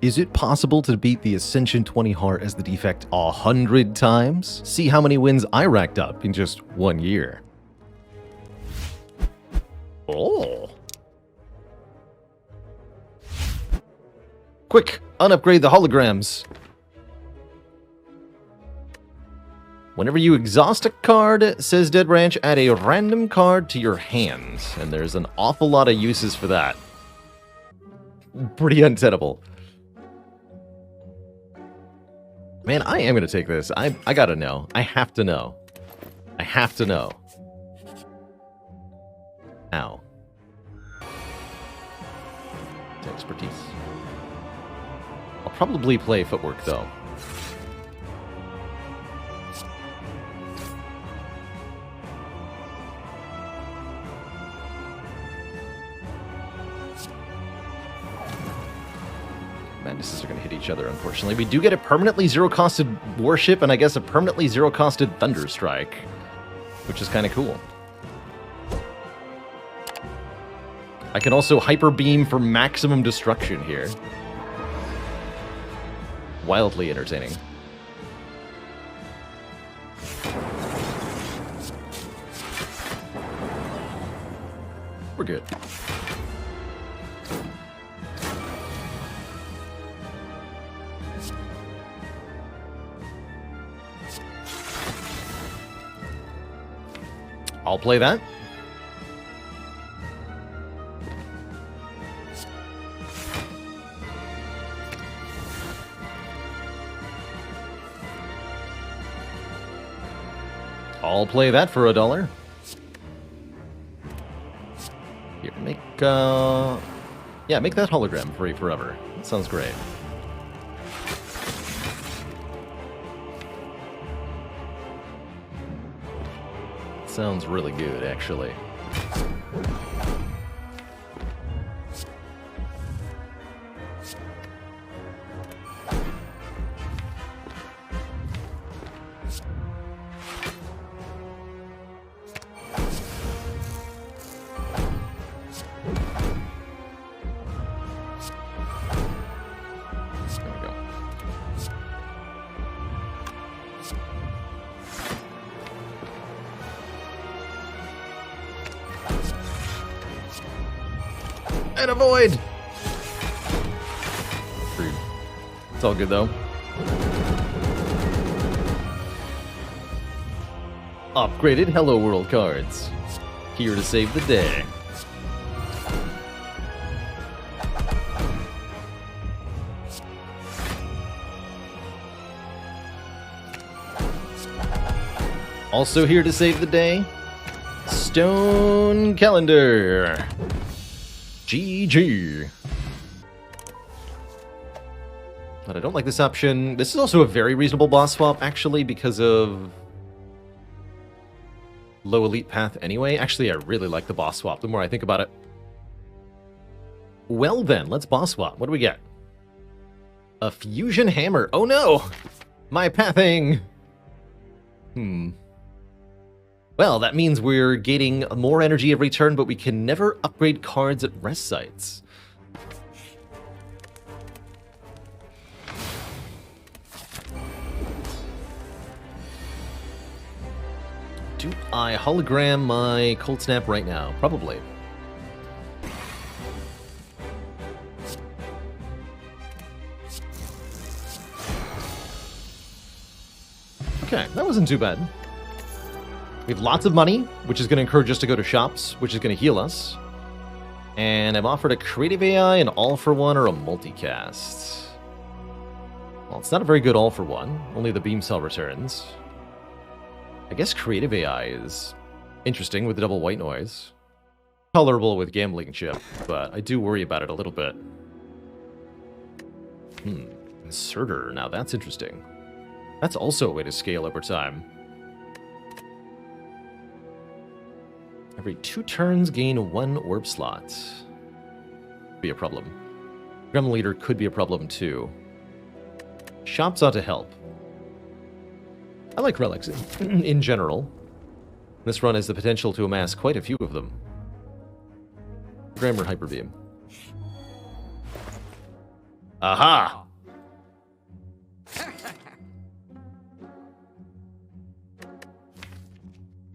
Is it possible to beat the Ascension 20 heart as the Defect 100 times? See how many wins I racked up in just 1 year. Oh. Quick, unupgrade the holograms. Whenever you exhaust a card, says Dead Ranch, add a random card to your hand. And there's an awful lot of uses for that. Pretty untenable. Man, I am going to take this. I gotta know. I have to know. I have to know. Ow. Expertise. I'll probably play footwork, though. Madnesses are going to hit each other, unfortunately. We do get a permanently zero-costed Warship, and I guess a permanently zero-costed Thunderstrike, which is kind of cool. I can also Hyper Beam for maximum destruction here. Wildly entertaining. We're good. I'll play that. I'll play that for $1. Here, make that hologram free forever. That sounds great. Sounds really good, actually. And avoid! Rude. It's all good, though. Upgraded Hello World cards. Here to save the day. Also here to save the day, Stone Calendar. GG. But I don't like this option. This is also a very reasonable boss swap, actually, because of low elite path anyway. Actually, I really like the boss swap the more I think about it. Well then, let's boss swap. What do we get? A fusion hammer. Oh no! My pathing! Well, that means we're getting more energy every turn, but we can never upgrade cards at rest sites. Do I hologram my Cold Snap right now? Probably. Okay, that wasn't too bad. We have lots of money, which is going to encourage us to go to shops, which is going to heal us. And I've offered a creative AI, an all-for-one, or a multicast. Well, it's not a very good all-for-one. Only the beam cell returns. I guess creative AI is interesting with the double white noise. Tolerable with gambling chip, but I do worry about it a little bit. Inserter. Now that's interesting. That's also a way to scale over time. Every 2 turns, gain 1 orb slot. Be a problem. Gremlin Leader could be a problem too. Shops ought to help. I like relics in general. This run has the potential to amass quite a few of them. Grammar Hyper Beam. Aha!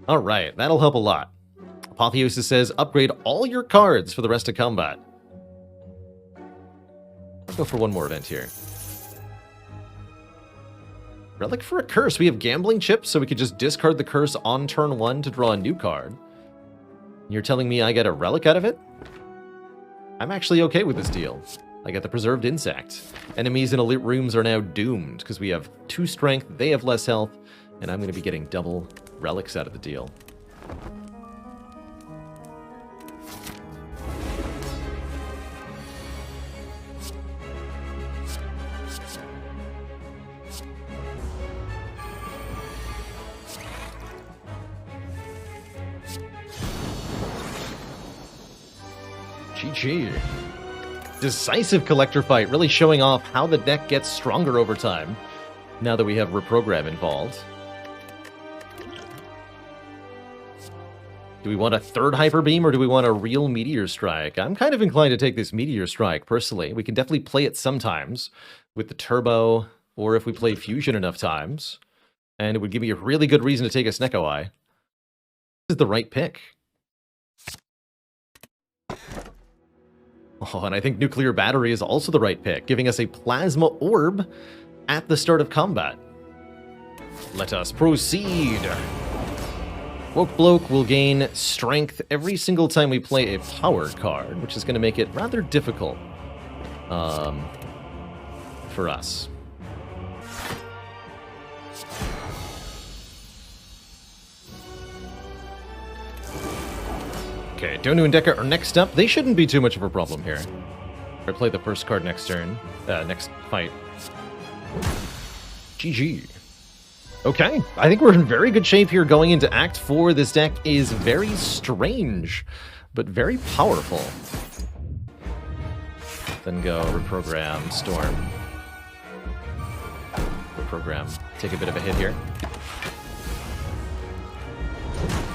Alright, that'll help a lot. Apotheosis says, upgrade all your cards for the rest of combat. Let's go for one more event here. Relic for a curse. We have gambling chips, so we could just discard the curse on turn 1 to draw a new card. You're telling me I get a relic out of it? I'm actually okay with this deal. I get the preserved insect. Enemies in elite rooms are now doomed, because we have 2 strength, they have less health, and I'm going to be getting double relics out of the deal. GG. Decisive collector fight, really showing off how the deck gets stronger over time, now that we have Reprogram involved. Do we want a third Hyper Beam, or do we want a real Meteor Strike? I'm kind of inclined to take this Meteor Strike, personally. We can definitely play it sometimes with the Turbo, or if we play Fusion enough times. And it would give me a really good reason to take a Snekko Eye. This is the right pick. Oh, and I think Nuclear Battery is also the right pick, giving us a Plasma Orb at the start of combat. Let us proceed. Woke Bloke will gain strength every single time we play a power card, which is going to make it rather difficult for us. Okay, Donu and Deca are next up. They shouldn't be too much of a problem here. I play the first card next turn, next fight. GG. Okay, I think we're in very good shape here going into Act 4. This deck is very strange, but very powerful. Then go Reprogram, Storm. Reprogram, take a bit of a hit here.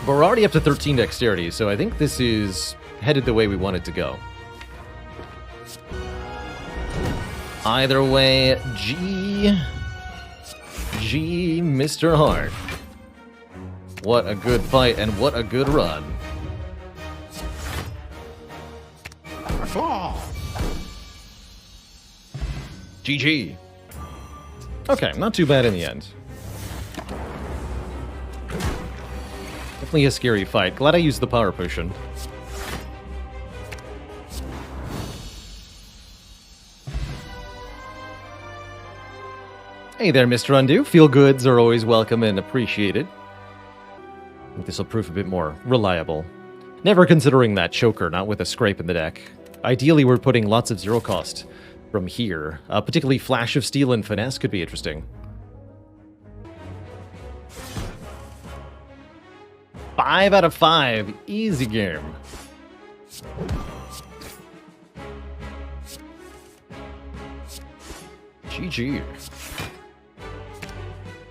But we're already up to 13 dexterity, so I think this is headed the way we want it to go. Either way, G, Mr. Hart. What a good fight and what a good run. GG. Okay, not too bad in the end. Definitely a scary fight. Glad I used the power potion. Hey there, Mr. Undo. Feel goods are always welcome and appreciated. I think this will prove a bit more reliable. Never considering that choker, not with a scrape in the deck. Ideally, we're putting lots of zero cost from here. Particularly Flash of Steel and Finesse could be interesting. 5 out of 5. Easy game. GG.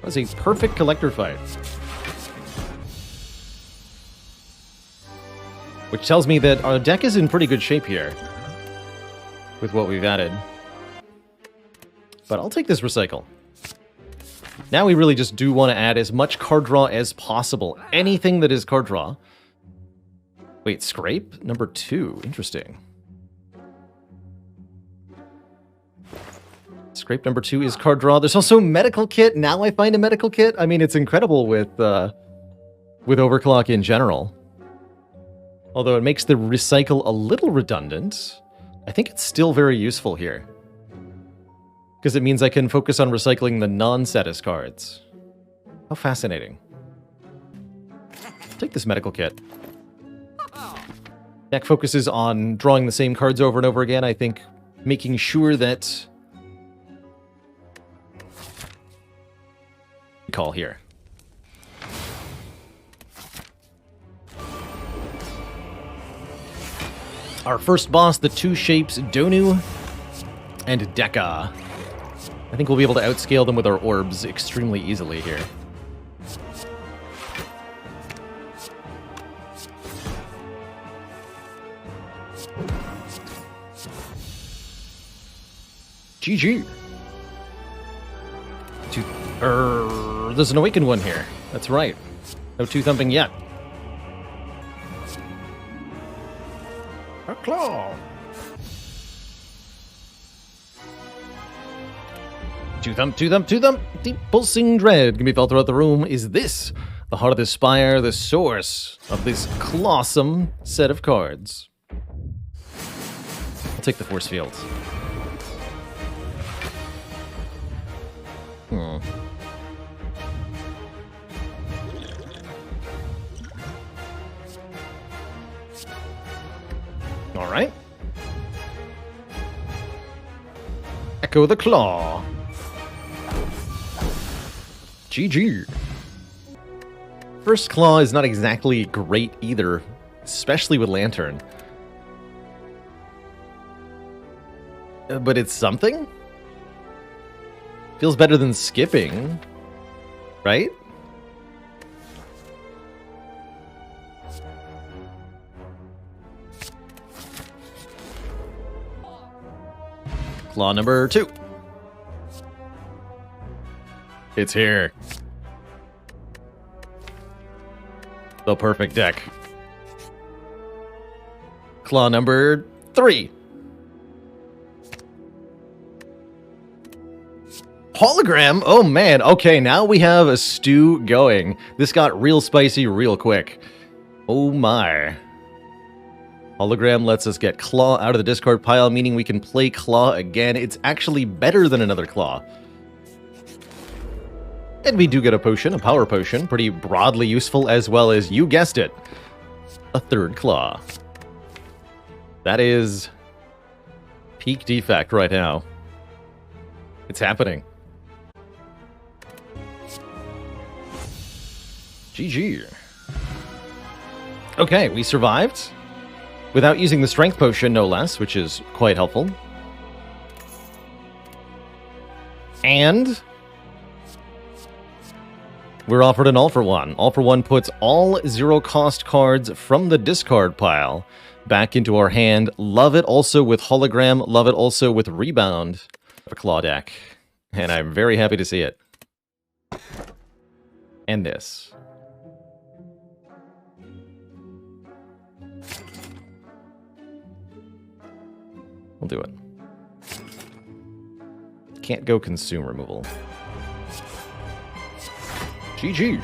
That was a perfect collector fight. Which tells me that our deck is in pretty good shape here with what we've added. But I'll take this recycle. Now we really just do want to add as much card draw as possible. Anything that is card draw. Wait, scrape? Number 2. Interesting. Scrape number 2 is card draw. There's also medical kit. Now I find a medical kit. I mean, it's incredible with overclock in general. Although it makes the recycle a little redundant, I think it's still very useful here. Because it means I can focus on recycling the non-status cards. How fascinating. Take this medical kit. Deck focuses on drawing the same cards over and over again. I think making sure that... Call here. Our first boss, the 2 shapes, Donu and Deca. I think we'll be able to outscale them with our orbs extremely easily here. GG. There's an awakened one here. That's right. No two thumping yet. A claw. Two thump, two thump, two thump. Deep pulsing dread can be felt throughout the room. Is this the heart of the spire, the source of this colossum set of cards? I'll take the force field. All right. Echo the claw. GG. First claw is not exactly great either, especially with Lantern. But it's something? Feels better than skipping, right? Claw number 2. It's here. The perfect deck. Claw number 3. Hologram? Oh man, okay, now we have a stew going. This got real spicy real quick. Oh my. Hologram lets us get Claw out of the discard pile, meaning we can play Claw again. It's actually better than another Claw. And we do get a potion, a power potion, pretty broadly useful, as well as, you guessed it, a third Claw. That is peak Defect right now. It's happening. GG. Okay, we survived. Without using the strength potion, no less, which is quite helpful. And we're offered an all for one. All for one puts all zero-cost cards from the discard pile back into our hand. Love it also with Hologram. Love it also with Rebound. A Claw deck. And I'm very happy to see it. And this. We'll do it. Can't go consume removal. GG.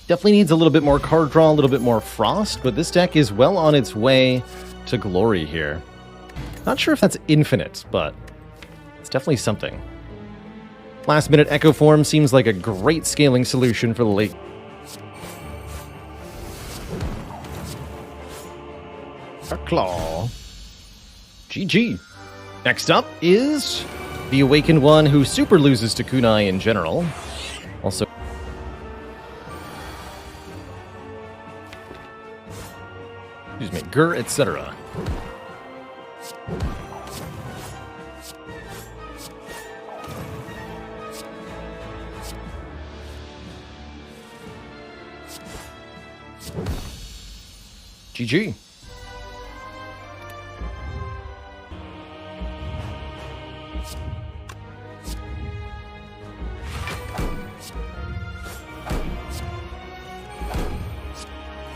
Definitely needs a little bit more card draw, a little bit more frost, but this deck is well on its way to glory here. Not sure if that's infinite, but it's definitely something. Last minute Echo Form seems like a great scaling solution for the late. A Claw. GG. Next up is the Awakened one who super loses to Kunai in general. Also, excuse me, Gur, etc. GG.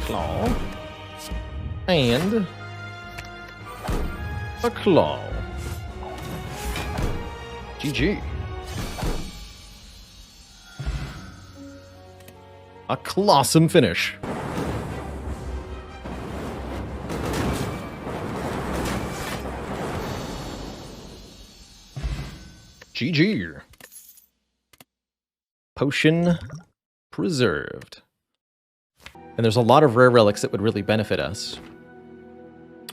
Claw. And a Claw. GG. A Clawsome finish. GG. Potion preserved. And there's a lot of rare relics that would really benefit us.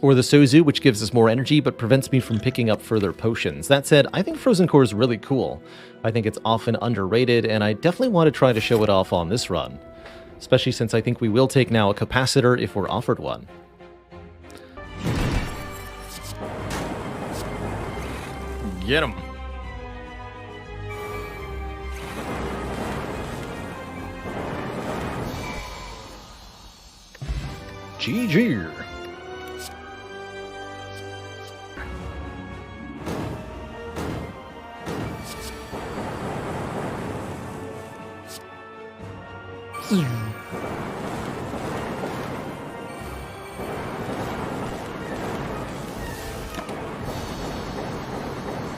Or the Sozu, which gives us more energy, but prevents me from picking up further potions. That said, I think Frozen Core is really cool. I think it's often underrated, and I definitely want to try to show it off on this run. Especially since I think we will take now a Capacitor if we're offered one. Get him! GG.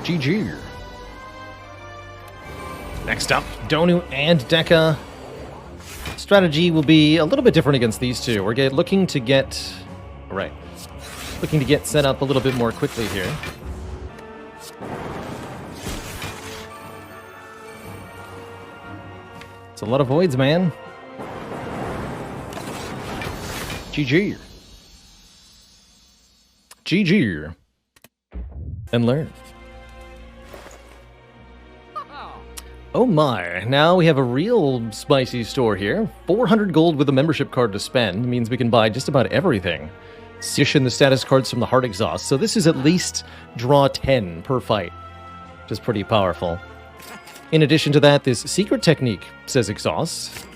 GG. Next up, Donu and Deka. Strategy will be a little bit different against these two. We're looking to get... Right. Looking to get set up a little bit more quickly here. It's a lot of voids, man. GG. GG. And learn. Oh my, now we have a real spicy store here. 400 gold with a membership card to spend means we can buy just about everything. Ascension the status cards from the Heart Exhaust, so this is at least draw 10 per fight, which is pretty powerful. In addition to that, this secret technique says exhaust.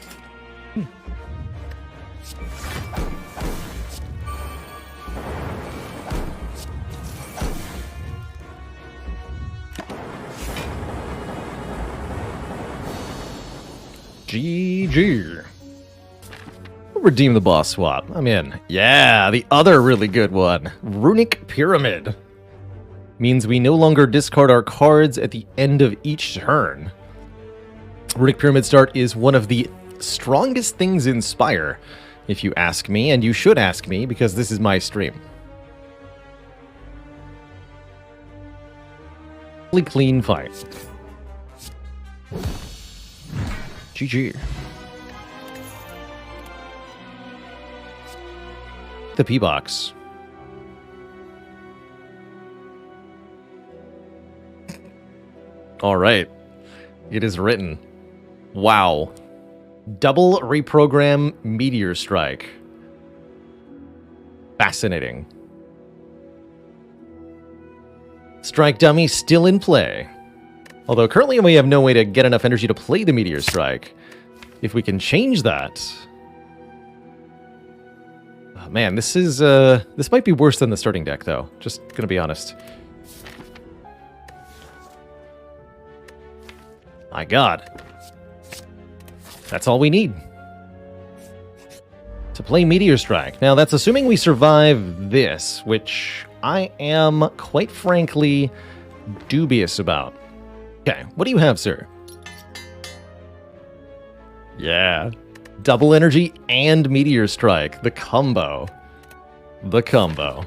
GG. Redeem the boss swap. I'm in. Yeah, the other really good one. Runic Pyramid. Means we no longer discard our cards at the end of each turn. Runic Pyramid start is one of the strongest things in Spire, if you ask me, and you should ask me, because this is my stream. Really clean fight. GG. The P-Box. Alright. It is written. Wow. Double reprogram Meteor Strike. Fascinating. Strike Dummy still in play. Although currently we have no way to get enough energy to play the Meteor Strike. If we can change that... Oh, man, this is, this might be worse than the starting deck, though. Just gonna be honest. My god. That's all we need. To play Meteor Strike. Now, that's assuming we survive this, which I am, quite frankly, dubious about. Okay, what do you have, sir? Yeah. Double energy and Meteor Strike. The combo. The combo.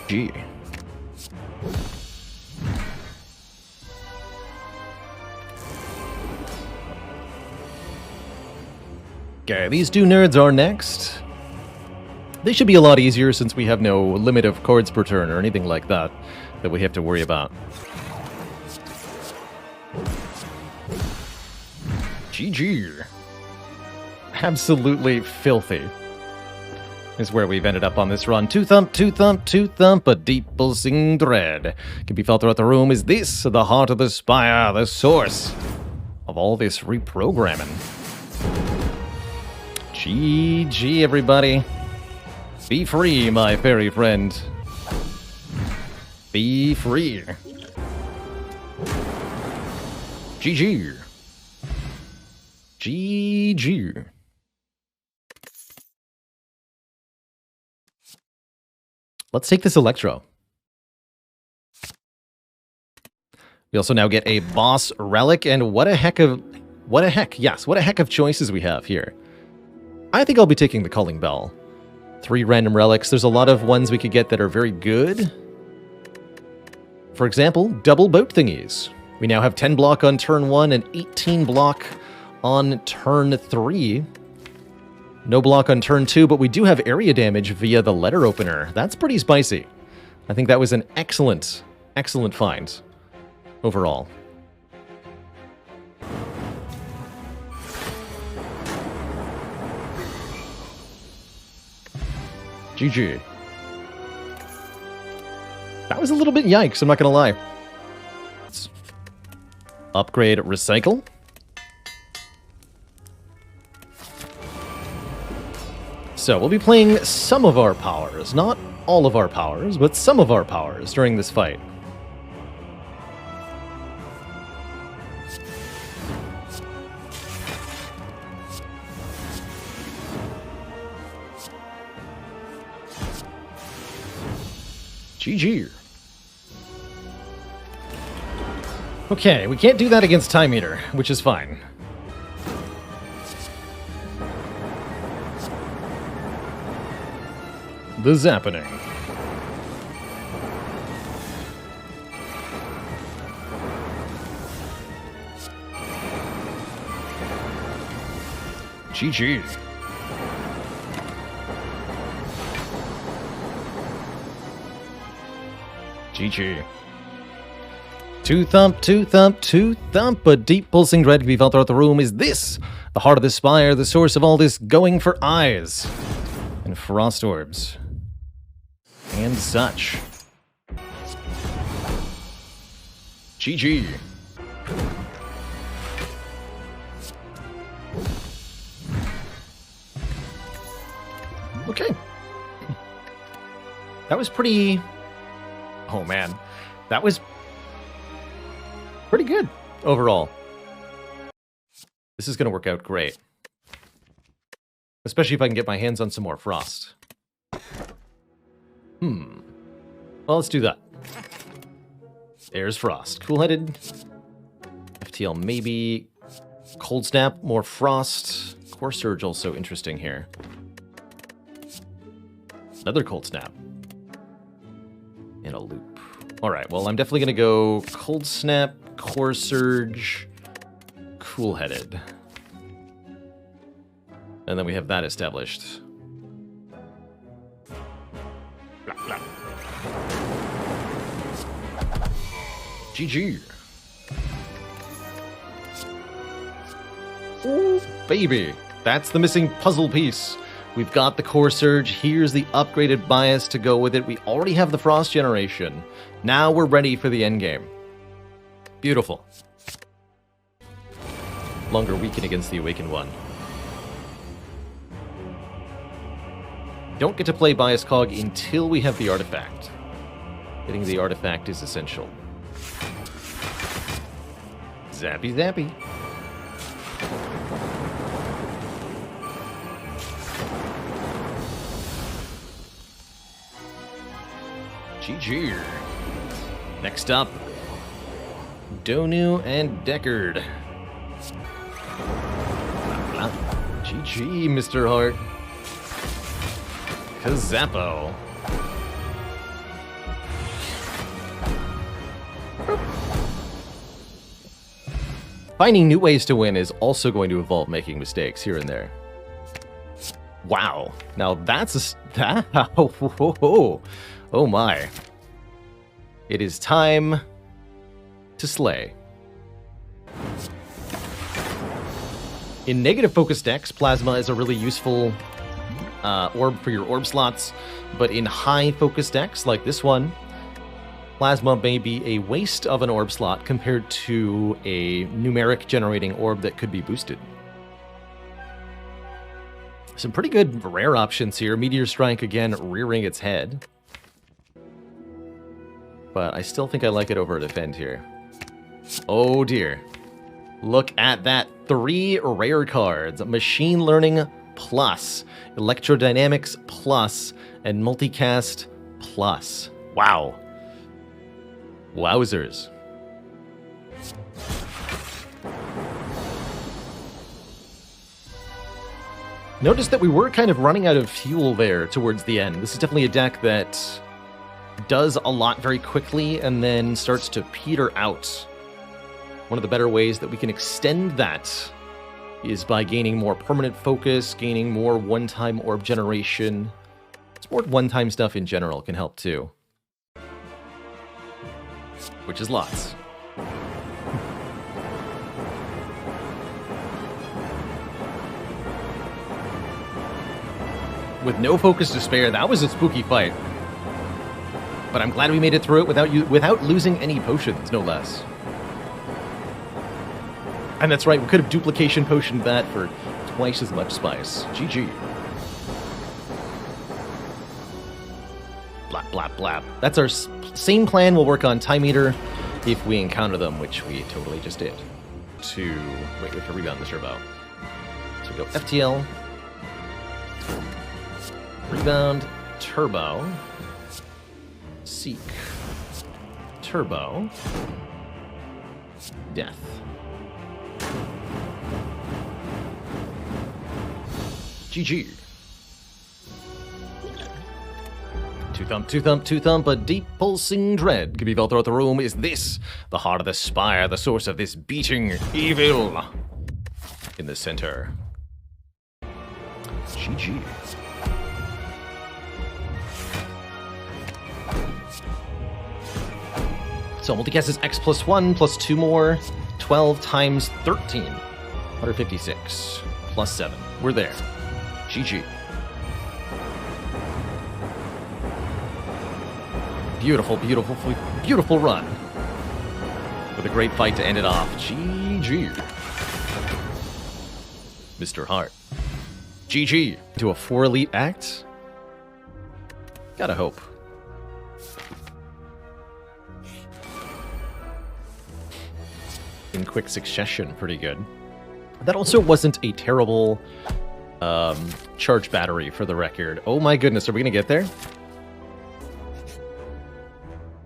Gee. Okay, these two nerds are next. They should be a lot easier since we have no limit of cards per turn or anything like that that we have to worry about. GG. Absolutely filthy is where we've ended up on this run. Two thump, a deep pulsing thread. Can be felt throughout the room. Is this the heart of the spire, the source of all this reprogramming? GG, everybody. Be free, my fairy friend. Be free. GG. GG. Let's take this Electro. We also now get a boss relic, and what a heck of choices we have here. I think I'll be taking the Calling Bell. 3 random relics. There's a lot of ones we could get that are very good. For example, double boat thingies. We now have 10 block on turn 1 and 18 block on turn 3. No block on turn 2, but we do have area damage via the letter opener. That's pretty spicy. I think that was an excellent, excellent find overall. GG. That was a little bit yikes, I'm not gonna lie. Let's upgrade Recycle. So we'll be playing some of our powers. Not all of our powers, but some of our powers during this fight. GG. Okay, we can't do that against Time Eater, which is fine. The Zappening. GG. GG. Two thump, two thump, two thump. A deep pulsing dread can be felt throughout the room. Is this the heart of the spire, the source of all this going for eyes and frost orbs and such? GG. Okay. That was pretty... Oh, man. That was pretty good overall. This is going to work out great. Especially if I can get my hands on some more frost. Well, let's do that. There's frost. Cool-headed. FTL maybe. Cold snap, more frost. Core surge also interesting here. Another cold snap. And a loop. Alright, well, I'm definitely going to go cold snap, core surge, cool-headed. And then we have that established. Blah, blah. GG. Ooh, baby. That's the missing puzzle piece. We've got the core surge. Here's the upgraded bias to go with it. We already have the frost generation. Now we're ready for the endgame. Beautiful. Longer weaken against the awakened one. Don't get to play bias cog until we have the artifact. Getting the artifact is essential. Zappy zappy. GG. Next up, Donu and Deckard. GG, Mr. Hart. Kazappo. Finding new ways to win is also going to involve making mistakes here and there. Wow. Now that's a... Oh my. It is time to slay. In negative focus decks, Plasma is a really useful orb for your orb slots, but in high focus decks like this one, Plasma may be a waste of an orb slot compared to a numeric generating orb that could be boosted. Some pretty good rare options here. Meteor Strike again rearing its head. But I still think I like it over Defend here. Oh dear. Look at that. 3 rare cards. Machine Learning Plus, Electrodynamics Plus, and Multicast Plus. Wow. Wowzers. Notice that we were kind of running out of fuel there towards the end. This is definitely a deck that does a lot very quickly and then starts to peter out. One of the better ways that we can extend that is by gaining more permanent focus, gaining more one-time orb generation. It's more one-time stuff in general can help too. Which is lots. With no focus to spare, that was a spooky fight. But I'm glad we made it through it without losing any potions, no less. And that's right, we could have duplication potioned that for twice as much spice. GG. Blap, blap, blap. That's our same plan. We'll work on Time Eater if we encounter them, which we totally just did. Wait, we have to rebound the turbo. So we go FTL. Rebound, turbo. Seek. Turbo. Death. GG. Two thump, two thump, two thump, a deep pulsing dread can be felt throughout the room. Is this the heart of the spire, the source of this beating evil? In the center. GG. So multicast is X plus 1 plus 2 more. 12 times 13. 156. Plus 7. We're there. GG. Beautiful, beautiful, beautiful run. With a great fight to end it off. GG. Mr. Hart. GG. To a 4 elite act? Gotta hope. In quick succession, pretty good. That also wasn't a terrible charge battery, for the record. Oh my goodness, are we gonna get there?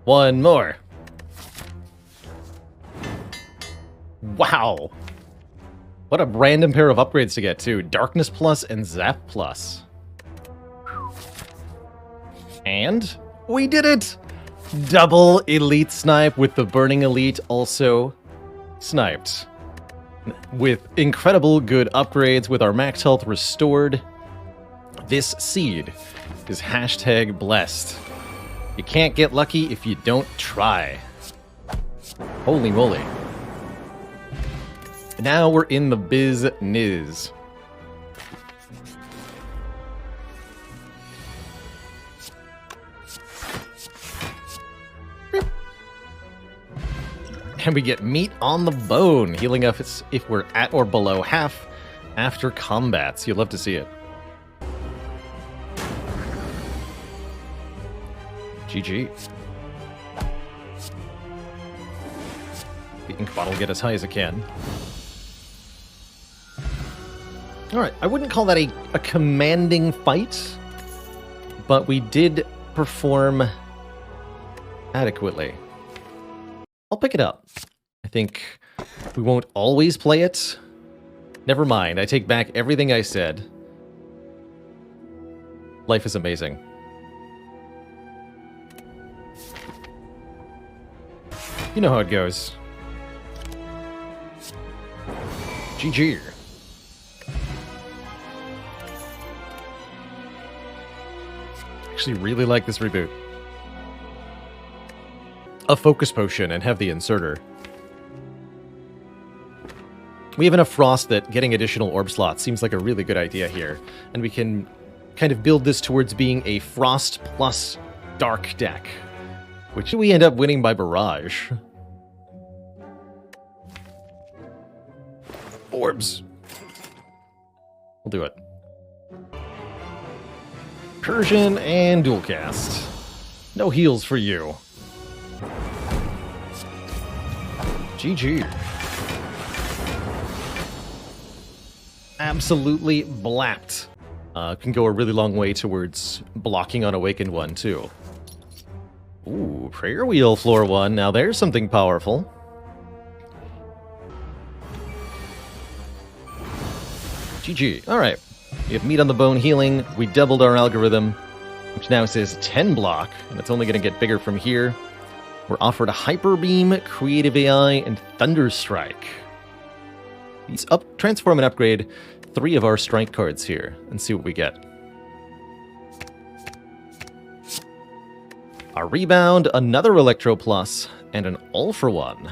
One more. Wow. What a random pair of upgrades to get, too. Darkness Plus and Zap Plus. And we did it! Double Elite Snipe with the Burning Elite also sniped. With incredible good upgrades, with our max health restored. This seed is hashtag blessed. You can't get lucky if you don't try. Holy moly. Now we're in the biz-niz. And we get meat on the bone, healing us if we're at or below half after combats. You'd love to see it. GG. The ink bottle will get as high as it can. Alright, I wouldn't call that a commanding fight, but we did perform adequately. I'll pick it up. I think we won't always play it. Never mind, I take back everything I said. Life is amazing. You know how it goes. GG. Actually really like this reboot. A focus potion and have the inserter. We have enough frost that getting additional orb slots seems like a really good idea here. And we can kind of build this towards being a frost plus dark deck, which we end up winning by barrage. Orbs. We'll do it. Persian and dual cast. No heals for you. GG. Absolutely blapped. Can go a really long way towards blocking on Awakened 1, too. Ooh, Prayer Wheel floor 1. Now there's something powerful. GG. Alright. We have meat on the bone healing. We doubled our algorithm, which now says 10 block, and it's only going to get bigger from here. We're offered a Hyper Beam, Creative AI, and Thunder Strike. Let's transform and upgrade 3 of our strike cards here and see what we get. A Rebound, another Electro Plus, and an All-for-One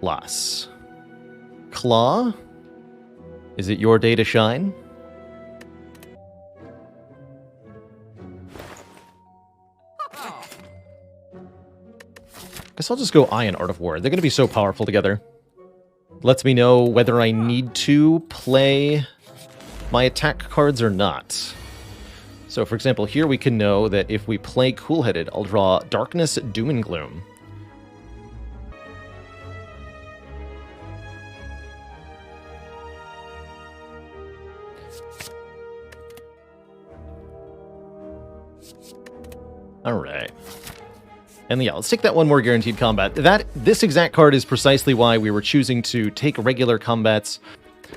Plus. Claw? Is it your day to shine? Guess I'll just go Eye and Art of War. They're going to be so powerful together. Lets me know whether I need to play my attack cards or not. So, for example, here we can know that if we play Cool-Headed, I'll draw Darkness, Doom and Gloom. Alright. And yeah, let's take that one more guaranteed combat. This exact card is precisely why we were choosing to take regular combats.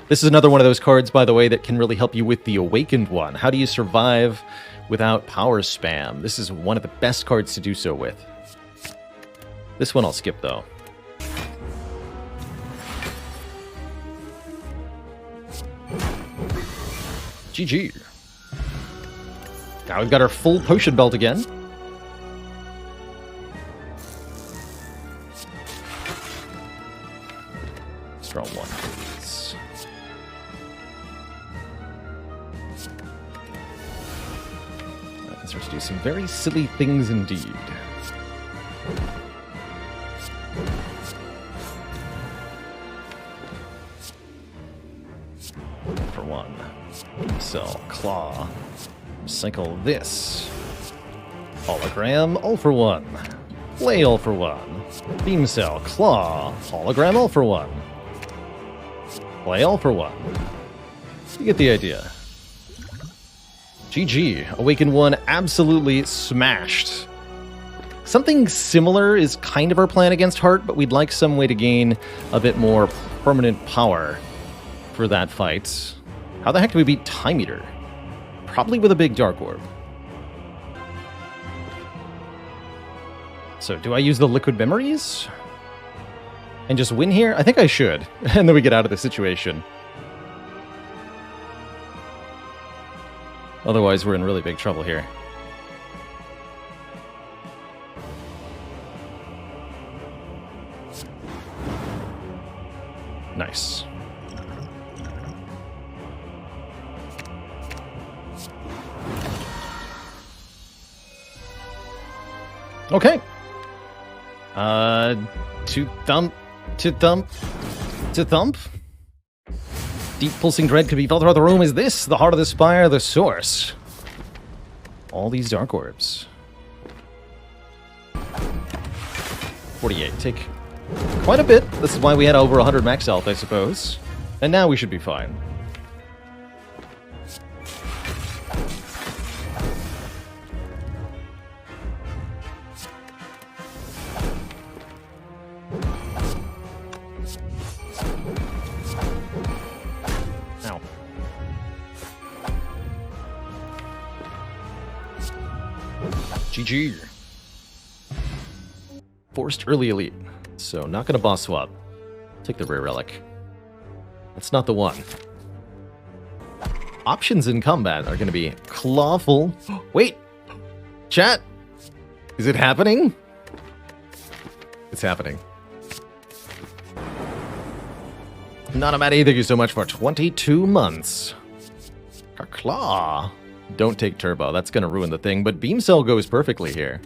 This is another one of those cards, by the way, that can really help you with the Awakened one. How do you survive without power spam? This is one of the best cards to do so with. This one I'll skip, though. GG. Now we've got our full potion belt again. Let's draw one, please. I can start to do some very silly things indeed. For one. Cell, claw. Cycle this. Hologram, all for one. Play all for one. Beam cell, claw. Hologram, all for one. Play all for one. You get the idea. GG. Awaken 1 absolutely smashed. Something similar is kind of our plan against Heart, but we'd like some way to gain a bit more permanent power for that fight. How the heck do we beat Time Eater? Probably with a big Dark Orb. So, do I use the Liquid Memories? And just win here? I think I should. And then we get out of the situation. Otherwise, we're in really big trouble here. Nice. Okay. To thump. Deep pulsing dread could be felt throughout the room. Is this the heart of the spire, the source? All these dark orbs. 48. Take quite a bit. This is why we had over 100 max health, I suppose. And now we should be fine. GG. Forced early elite. So not gonna boss swap. Take the rare relic. That's not the one. Options in combat are gonna be clawful. Wait! Chat! Is it happening? It's happening. Not a Matty, thank you so much for 22 months. Claw. Don't take turbo, that's gonna ruin the thing, but Beam Cell goes perfectly here.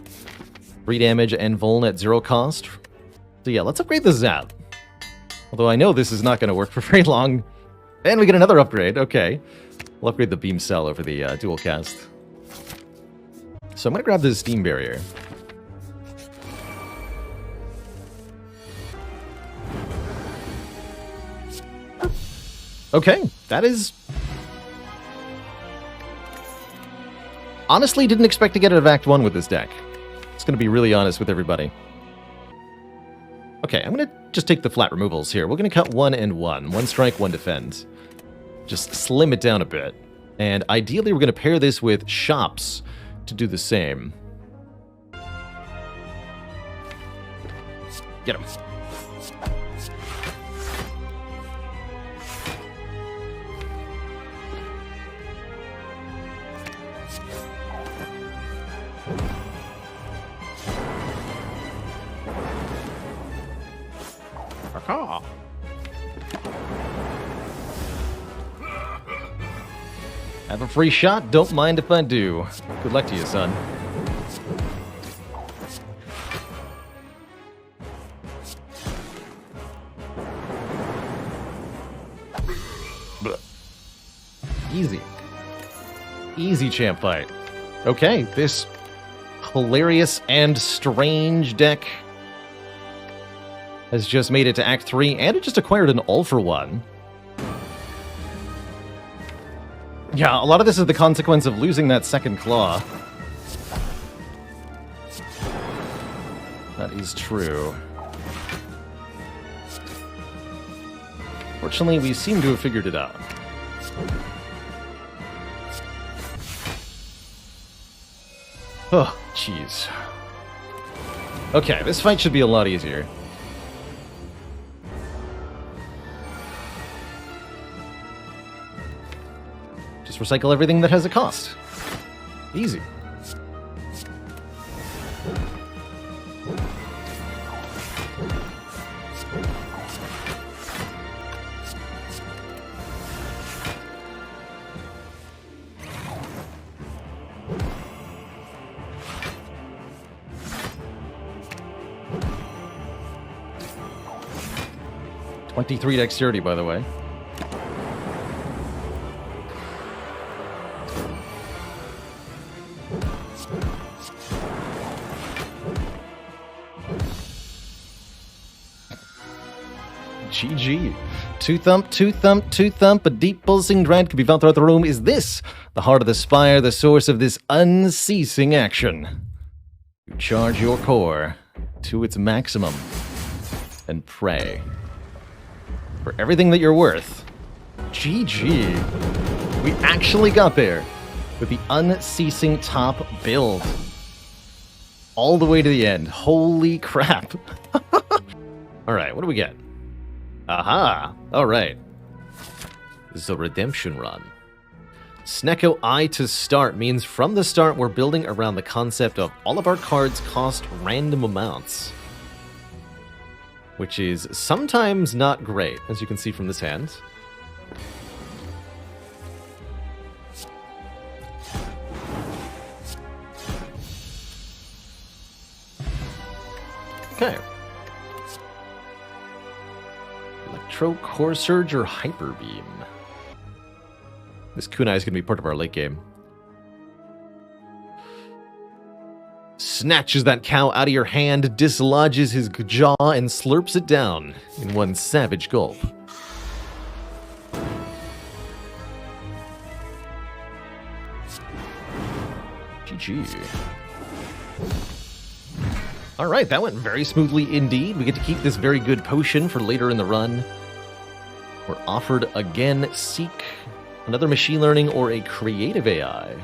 3 damage and Vuln at 0 cost. So yeah, let's upgrade the Zap. Although I know this is not gonna work for very long. And we get another upgrade, okay. We'll upgrade the Beam Cell over the dual cast. So I'm gonna grab this Steam Barrier. Okay, that is... Honestly, didn't expect to get it of Act 1 with this deck. It's going to be really honest with everybody. Okay, I'm going to just take the flat removals here. We're going to cut 1 and 1. 1 strike, 1 defend. Just slim it down a bit. And ideally, we're going to pair this with Shops to do the same. Get him. Have a free shot? Don't mind if I do. Good luck to you, son. Easy. Easy champ fight. Okay, this hilarious and strange deck has just made it to Act 3, and it just acquired an all-for-one. Yeah, a lot of this is the consequence of losing that second claw. That is true. Fortunately, we seem to have figured it out. Oh, jeez. Okay, this fight should be a lot easier. Just recycle everything that has a cost. Easy. .23 dexterity, by the way. GG. Two thump, two thump, two thump. A deep pulsing dread can be felt throughout the room. Is this the heart of the spire, the source of this unceasing action? You charge your core to its maximum and pray for everything that you're worth. GG. We actually got there with the unceasing top build. All the way to the end. Holy crap. Alright, what do we get? Aha! Alright. This is a redemption run. Snekko Eye to start means from the start we're building around the concept of all of our cards cost random amounts. Which is sometimes not great, as you can see from this hand. Okay. Electro, Core Surge, or Hyper Beam. This Kunai is going to be part of our late game. Snatches that cow out of your hand, dislodges his jaw, and slurps it down in one savage gulp. GG. Alright, that went very smoothly indeed. We get to keep this very good potion for later in the run. We're offered again, seek another machine learning or a creative AI.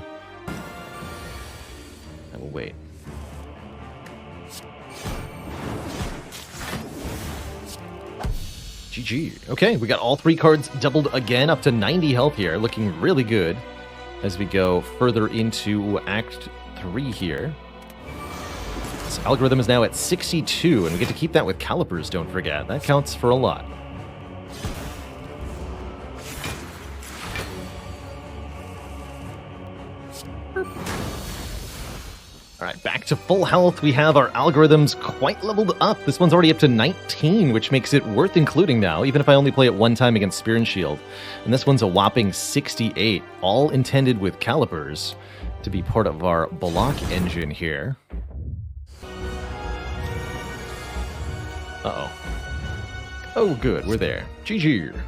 I will wait. GG. Okay, we got all three cards doubled again, up to 90 health here. Looking really good as we go further into Act 3 here. This algorithm is now at 62, and we get to keep that with calipers, don't forget. That counts for a lot. Alright, back to full health. We have our algorithms quite leveled up. This one's already up to 19, which makes it worth including now, even if I only play it one time against Spear and Shield. And this one's a whopping 68, all intended with calipers to be part of our block engine here. Uh-oh. Oh, good, we're there. GG.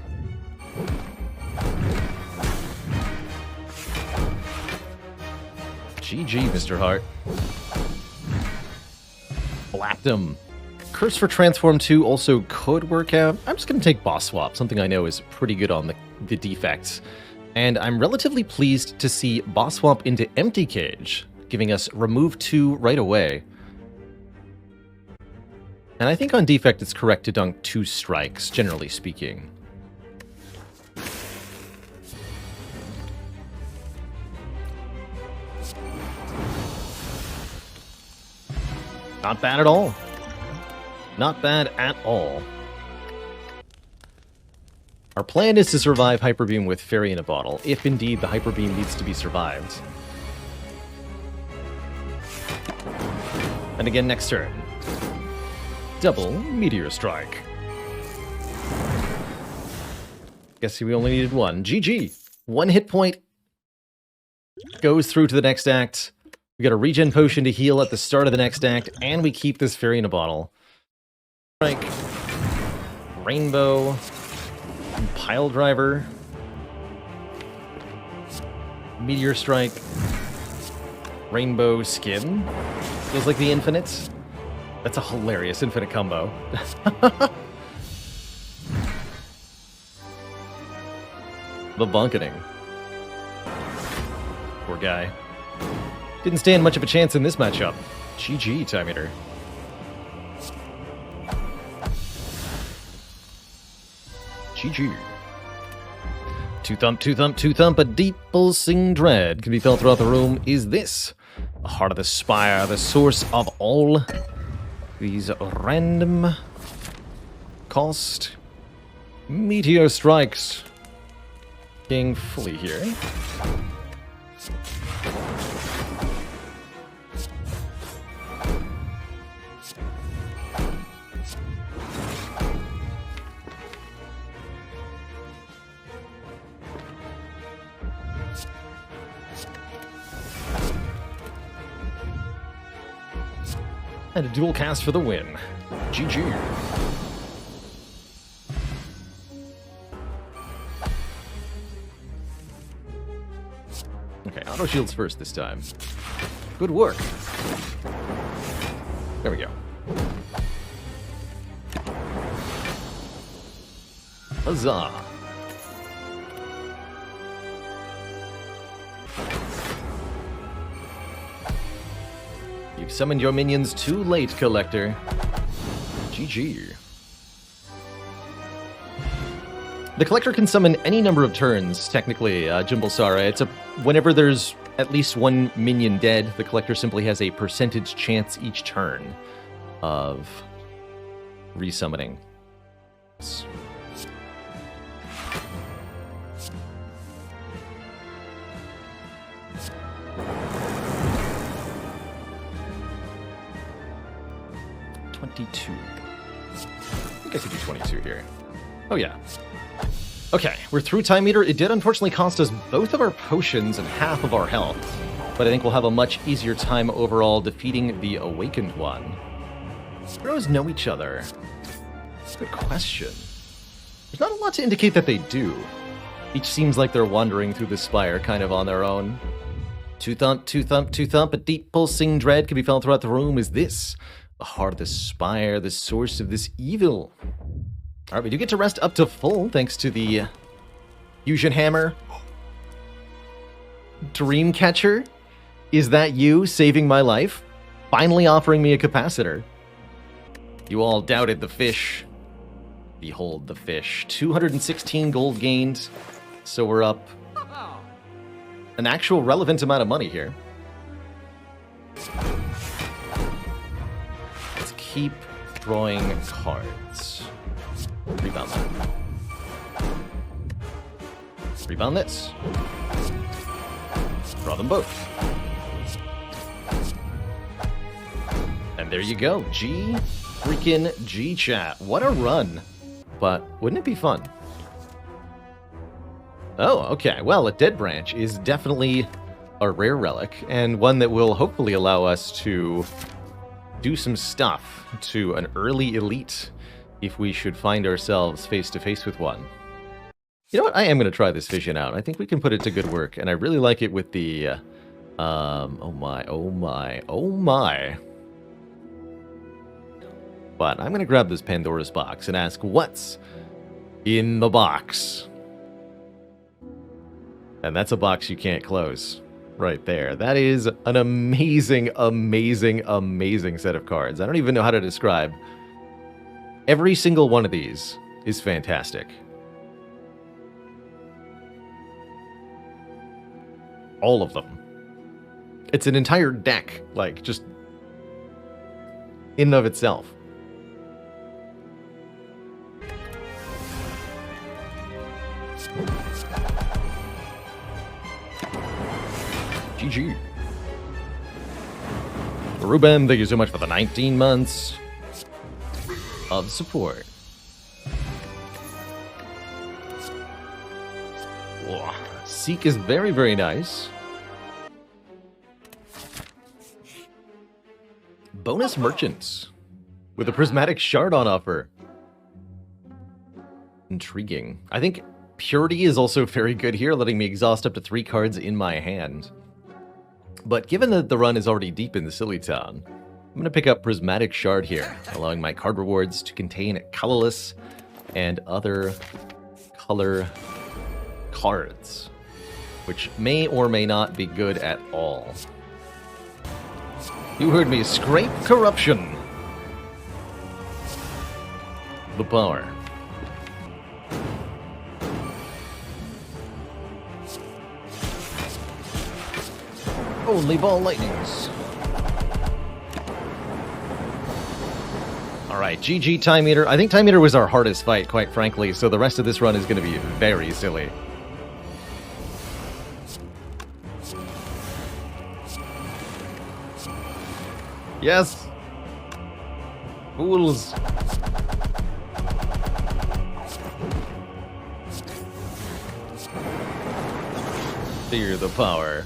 GG, Mr. Hart. Blacked him. Curse for Transform 2 also could work out. I'm just going to take Boss Swap, something I know is pretty good on the defects. And I'm relatively pleased to see Boss Swap into Empty Cage, giving us Remove 2 right away. And I think on defect it's correct to dunk 2 strikes, generally speaking. Not bad at all. Not bad at all. Our plan is to survive Hyper Beam with Fairy in a Bottle, if indeed the Hyper Beam needs to be survived. And again next turn. Double Meteor Strike. Guess we only needed one. GG. 1 hit point. Goes through to the next act. We got a regen potion to heal at the start of the next act, and we keep this Fairy in a Bottle. Strike. Rainbow. Pile Driver. Meteor Strike. Rainbow Skin. Feels like the infinite. That's a hilarious infinite combo. The bunketing. Poor guy. Didn't stand much of a chance in this matchup. GG, Time Eater. GG. Two thump, two thump, two thump, a deep pulsing dread can be felt throughout the room. Is this the heart of the spire, the source of all these random cost meteor strikes? Being fully here. And a dual cast for the win. GG. Okay, auto shields first this time. Good work. There we go. Huzzah. You've summoned your minions too late, Collector. GG. The Collector can summon any number of turns, technically, Jimbalsara. It's whenever there's at least one minion dead, the Collector simply has a percentage chance each turn of resummoning. 22. I think I could do 22 here. Oh, yeah. Okay, we're through Time Meter. It did unfortunately cost us both of our potions and half of our health, but I think we'll have a much easier time overall defeating the Awakened one. Heroes know each other. Good question. There's not a lot to indicate that they do. Each seems like they're wandering through the spire kind of on their own. Two thump, two thump, two thump. A deep pulsing dread can be felt throughout the room. Is this the heart of the spire, the source of this evil? Alright, we do get to rest up to full thanks to the fusion hammer. Dreamcatcher, is that you saving my life? Finally offering me a capacitor. You all doubted the fish. Behold the fish. 216 gold gained. So we're up an actual relevant amount of money here. Let's keep drawing cards. Rebound that. Rebound this. Draw them both. And there you go. G chat. What a run. But wouldn't it be fun? Oh, okay. Well, a dead branch is definitely a rare relic, and one that will hopefully allow us to do some stuff to an early elite if we should find ourselves face to face with one. You know what? I am going to try this vision out. I think we can put it to good work, and I really like it with the, oh my. But I'm going to grab this Pandora's box and ask what's in the box. And that's a box you can't close. Right there. That is an amazing, amazing, amazing set of cards. I don't even know how to describe. Every single one of these is fantastic. All of them. It's an entire deck, like, just in and of itself. GG. Ruben, thank you so much for the 19 months of support. Whoa. Seek is very, very nice. Bonus merchants with a prismatic shard on offer. Intriguing. I think Purity is also very good here, letting me exhaust up to 3 cards in my hand. But given that the run is already deep in the Silly Town, I'm going to pick up Prismatic Shard here, allowing my card rewards to contain colorless and other color cards, which may or may not be good at all. You heard me, scrape corruption. The power. Only ball lightnings. Alright, GG Time Eater. I think Time Eater was our hardest fight, quite frankly, so the rest of this run is going to be very silly. Yes! Fools! Fear the power.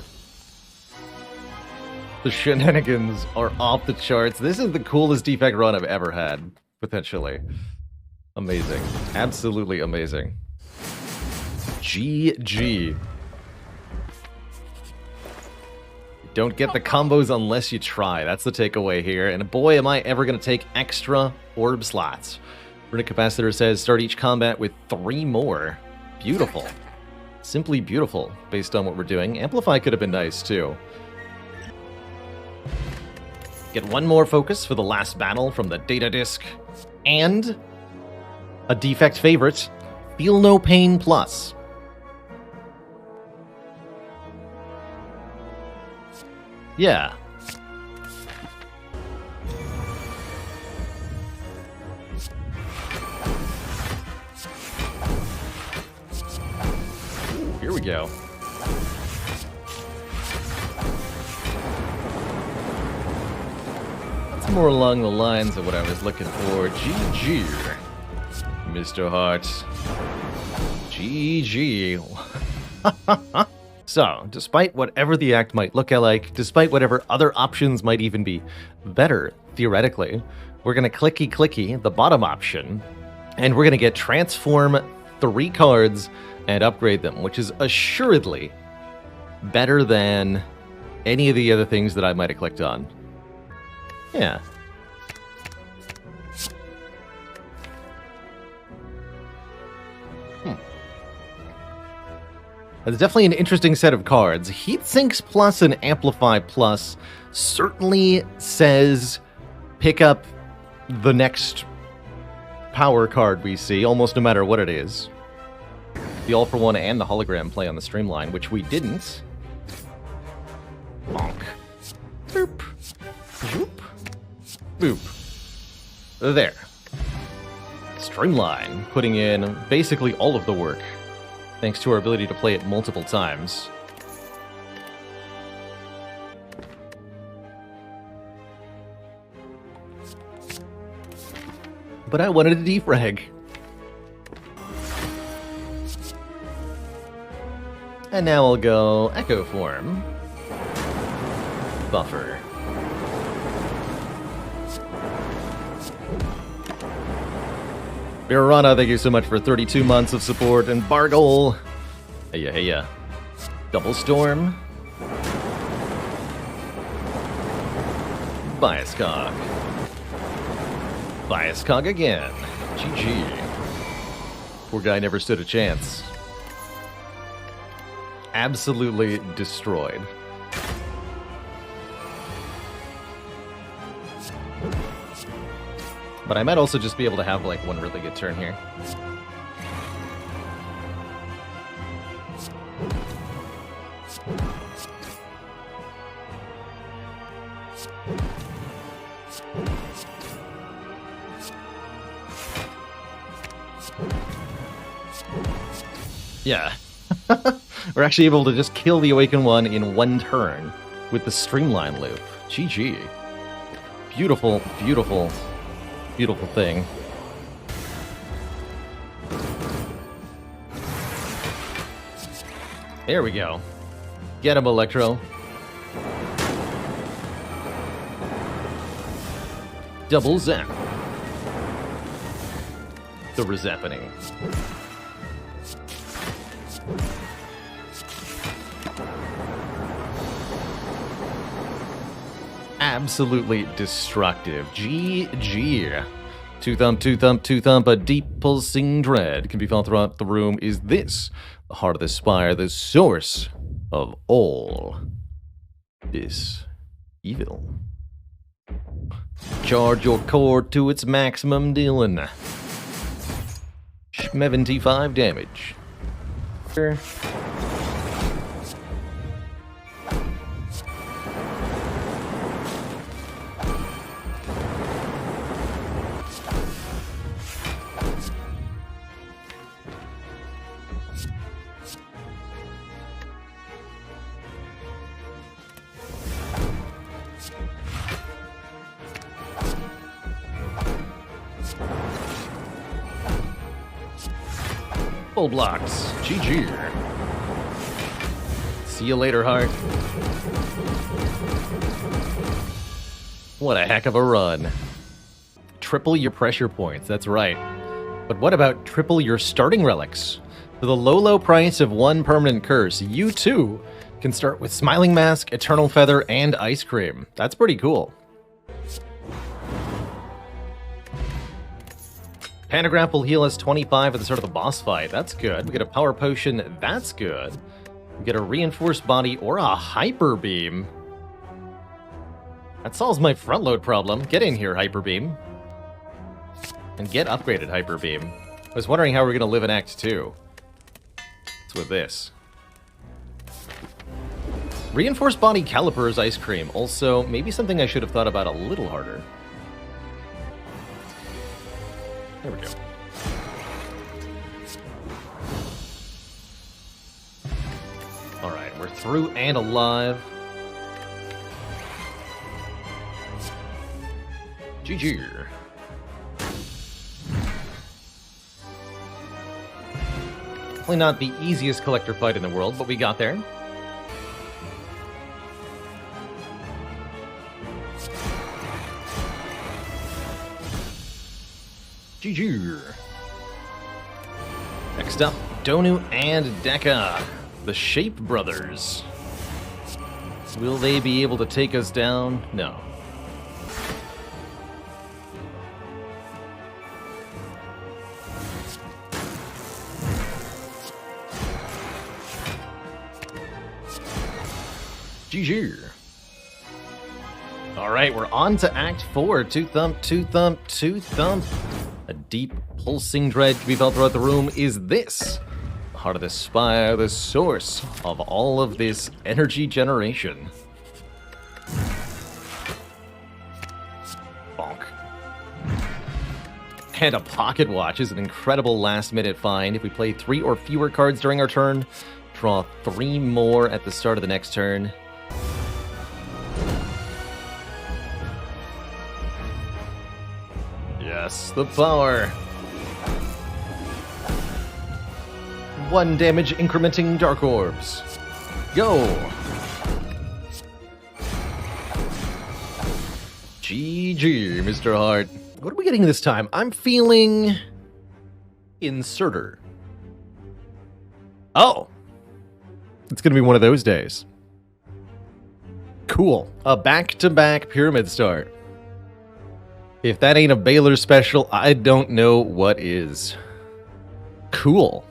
The shenanigans are off the charts. This is the coolest Defect run I've ever had, potentially. Amazing. Absolutely amazing. GG. Don't get the combos unless you try. That's the takeaway here. And boy, am I ever going to take extra orb slots. Runic Capacitor says, start each combat with 3 more. Beautiful. Simply beautiful, based on what we're doing. Amplify could have been nice, too. Get 1 more focus for the last battle from the data disk. And a Defect favorite, Feel No Pain Plus. Yeah. Ooh, here we go. That's more along the lines of what I was looking for. GG, Mr. Hart. GG. So, despite whatever the act might look like, despite whatever other options might even be better, theoretically, we're going to clicky the bottom option, and we're going to get transform 3 cards and upgrade them, which is assuredly better than any of the other things that I might have clicked on. Yeah. It's definitely an interesting set of cards. Heatsinks Plus and Amplify Plus certainly says pick up the next power card we see, almost no matter what it is. The All for One and the Hologram play on the Streamline, which we didn't. Bonk. Boop. Zoop. Boop. There. Streamline, putting in basically all of the work, thanks to our ability to play it multiple times. But I wanted a defrag. And now I'll go Echo Form. Buffer. Mirana, thank you so much for 32 months of support. And Bargle. Heya. Double Storm. Biascog. Biascog again. GG. Poor guy never stood a chance. Absolutely destroyed. But I might also just be able to have, like, one really good turn here. Yeah. We're actually able to just kill the Awakened One in 1 turn with the Streamline loop. GG. Beautiful, beautiful, beautiful thing. There we go. Get him, Electro. Double Zap. The Rezappening. absolutely destructive. GG. Two thump, a deep pulsing dread can be felt throughout the room. Is this the heart of the spire, the source of all this evil? Charge your core to its maximum, dealing 75 damage. Full blocks. GG. See you later, heart. What a heck of a run. Triple your pressure points, that's right. But what about triple your starting relics? For the low price of one permanent curse, you too can start with Smiling Mask, Eternal Feather, and Ice Cream. That's pretty cool. Panagraph will heal us 25 at the start of the boss fight. That's good. We get a power potion. That's good. We get a reinforced body or a hyper beam. That solves my front load problem. Get in here, hyper beam. And get upgraded hyper beam. I was wondering how we're going to live in Act 2. It's with this. Reinforced body calipers ice cream. Also, maybe something I should have thought about a little harder. There we go. Alright, we're through and alive. GG. Definitely not the easiest collector fight in the world, but we got there. GG. Next up, Donu and Deka, the Shape Brothers. Will they be able to take us down? No. GG. Alright, we're on to Act 4. Two thump. A deep pulsing dread to be felt throughout the room. Is this the heart of the spire, the source of all of this energy generation? Bonk. And a pocket watch is an incredible last-minute find. If we play 3 or fewer cards during our turn, draw 3 more at the start of the next turn. Yes, the power. 1 damage incrementing Dark Orbs. Go! GG, Mr. Hart. What are we getting this time? I'm feeling... Inserter. Oh! It's gonna be one of those days. Cool. A back-to-back pyramid start. If that ain't a Baylor special, I don't know what is. Cool.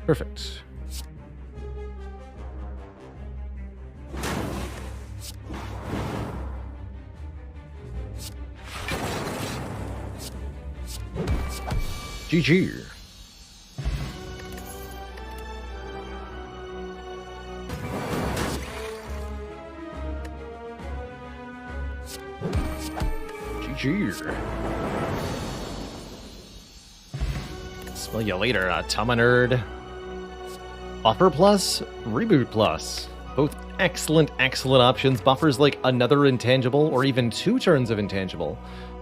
Perfect. GG. Smell you later, Tama Nerd. Buffer plus, Reboot plus. Both excellent options. Buffer's like another intangible, or even 2 turns of intangible,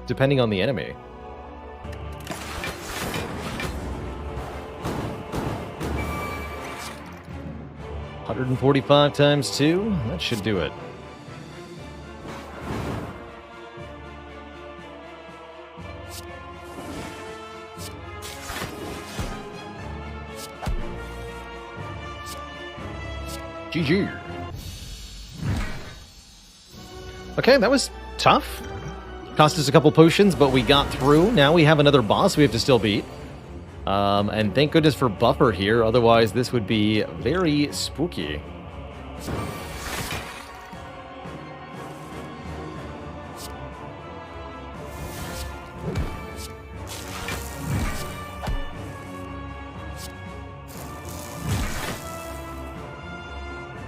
depending on the enemy. $145 times 2? That should do it. GG. Okay, that was tough. Cost us a couple potions, but we got through. Now we have another boss we have to still beat. And thank goodness for buffer here, otherwise this would be very spooky.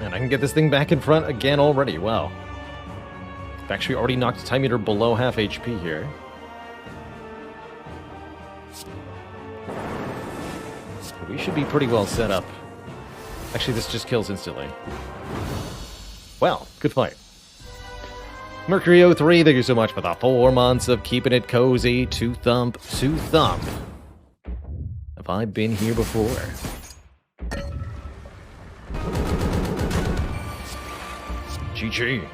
And I can get this thing back in front again already, wow. I've actually already knocked Time Eater below half HP here. We should be pretty well set up. Actually, this just kills instantly. Well, good fight. Mercury 03, thank you so much for the 4 months of keeping it cozy. To thump, to thump. Have I been here before? GG.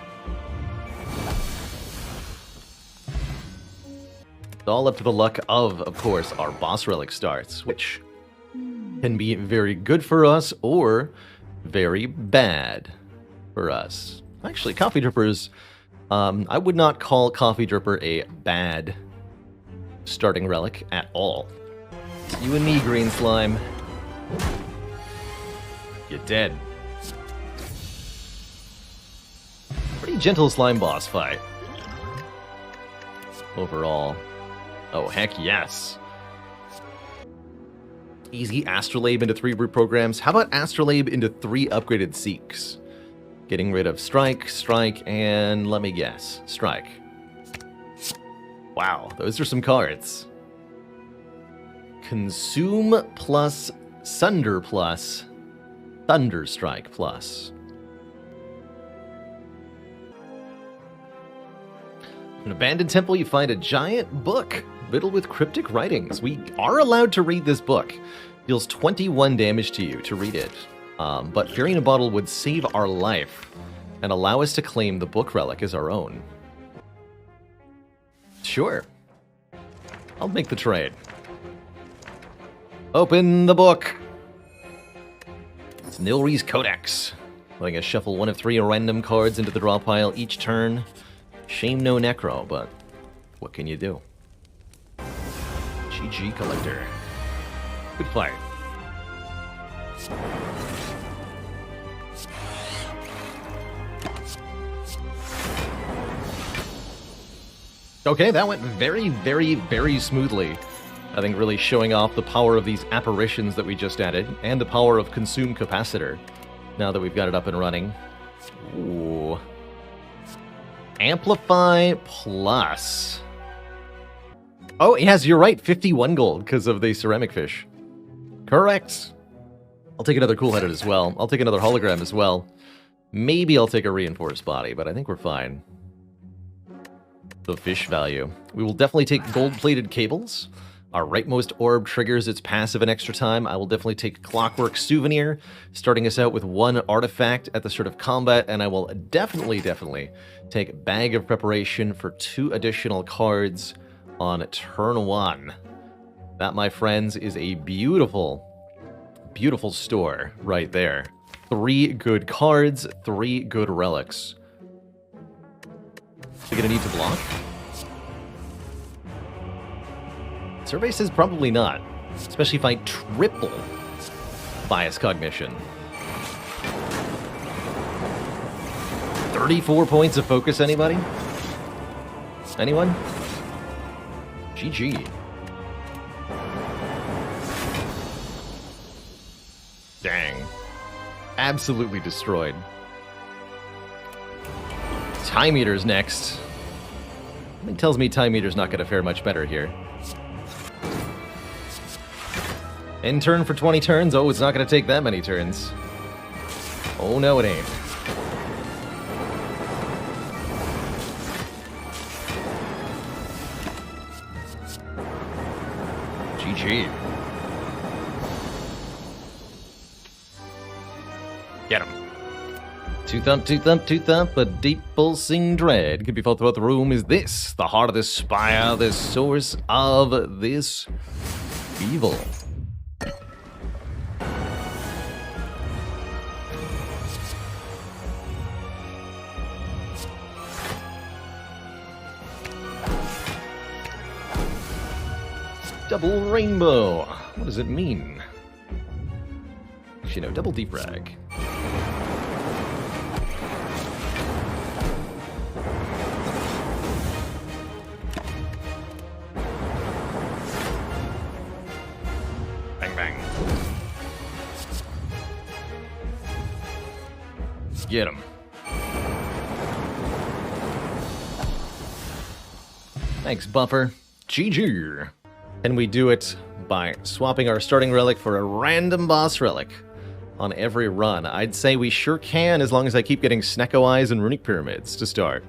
It's all up to the luck of course, our boss relic starts, which can be very good for us or very bad for us. Actually, Coffee Drippers, I would not call Coffee Dripper a bad starting relic at all. It's you and me, Green Slime. You're dead. Pretty gentle slime boss fight. Overall. Oh, heck yes. Easy Astrolabe into 3 root programs. How about Astrolabe into 3 upgraded Seeks? Getting rid of Strike, Strike, and let me guess, Strike. Wow, those are some cards. Consume plus Sunder plus Thunderstrike plus. In an abandoned temple, you find a giant book riddled with cryptic writings. We are allowed to read this book. Deals 21 damage to you to read it. But Fearing a Bottle would save our life and allow us to claim the book relic as our own. Sure. I'll make the trade. Open the book. It's Nilri's Codex. Letting us shuffle 1 of 3 random cards into the draw pile each turn. Shame no Necro, but what can you do? GG Collector. Good fight. Okay, that went very, very, very smoothly. I think really showing off the power of these apparitions that we just added, and the power of Consume Capacitor, now that we've got it up and running. Ooh. Amplify plus. Oh, yes, you're right. 51 gold because of the ceramic fish. Correct. I'll take another cool-headed as well. I'll take another hologram as well. Maybe I'll take a reinforced body, but I think we're fine. The fish value. We will definitely take gold-plated cables. Our rightmost orb triggers its passive an extra time. I will definitely take Clockwork Souvenir, starting us out with 1 artifact at the start of combat, and I will definitely take Bag of Preparation for 2 additional cards on turn 1. That, my friends, is a beautiful, beautiful store right there. 3 good cards, 3 good relics. Are you gonna need to block? Survey says probably not, especially if I triple Bias Cognition. 34 points of focus, anybody? Anyone? GG. Dang. Absolutely destroyed. Time Eater's next. Something tells me Time Eater's not going to fare much better here. End turn for 20 turns? Oh, it's not going to take that many turns. Oh, no, it ain't. GG. Get him. Two thump, two thump, two thump, a deep pulsing dread could be felt throughout the room. Is this the heart of the spire, the source of this evil? Double rainbow. What does it mean? Actually, no, double defrag. Bang, bang. Get him. Thanks, Buffer. GG. And we do it by swapping our starting relic for a random boss relic on every run. I'd say we sure can, as long as I keep getting Snekko Eyes and Runic Pyramids to start.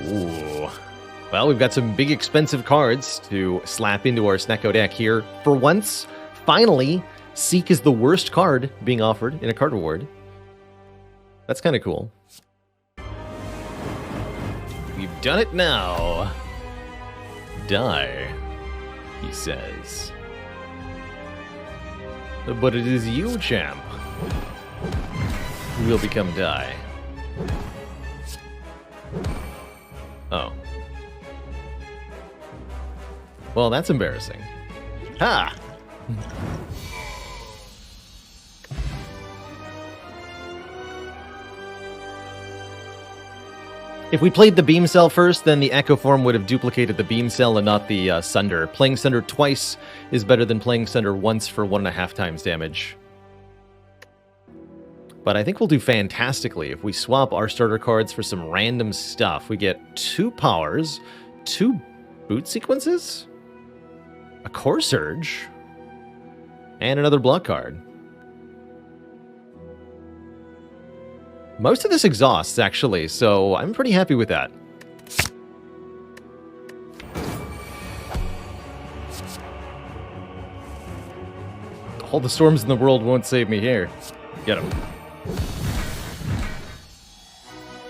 Ooh. Well, we've got some big expensive cards to slap into our Snekko deck here. For once, finally, Seek is the worst card being offered in a card reward. That's kind of cool. We've done it now. Die, he says. But it is you, champ, who will become Die. Oh. Well, that's embarrassing. Ha! If we played the Beam Cell first, then the Echo Form would have duplicated the Beam Cell and not the Sunder. Playing Sunder twice is better than playing Sunder once for 1.5 times damage. But I think we'll do fantastically if we swap our starter cards for some random stuff. We get 2 powers, 2 boot sequences, a Core Surge, and another block card. Most of this exhausts, actually, so I'm pretty happy with that. All the storms in the world won't save me here. Get him.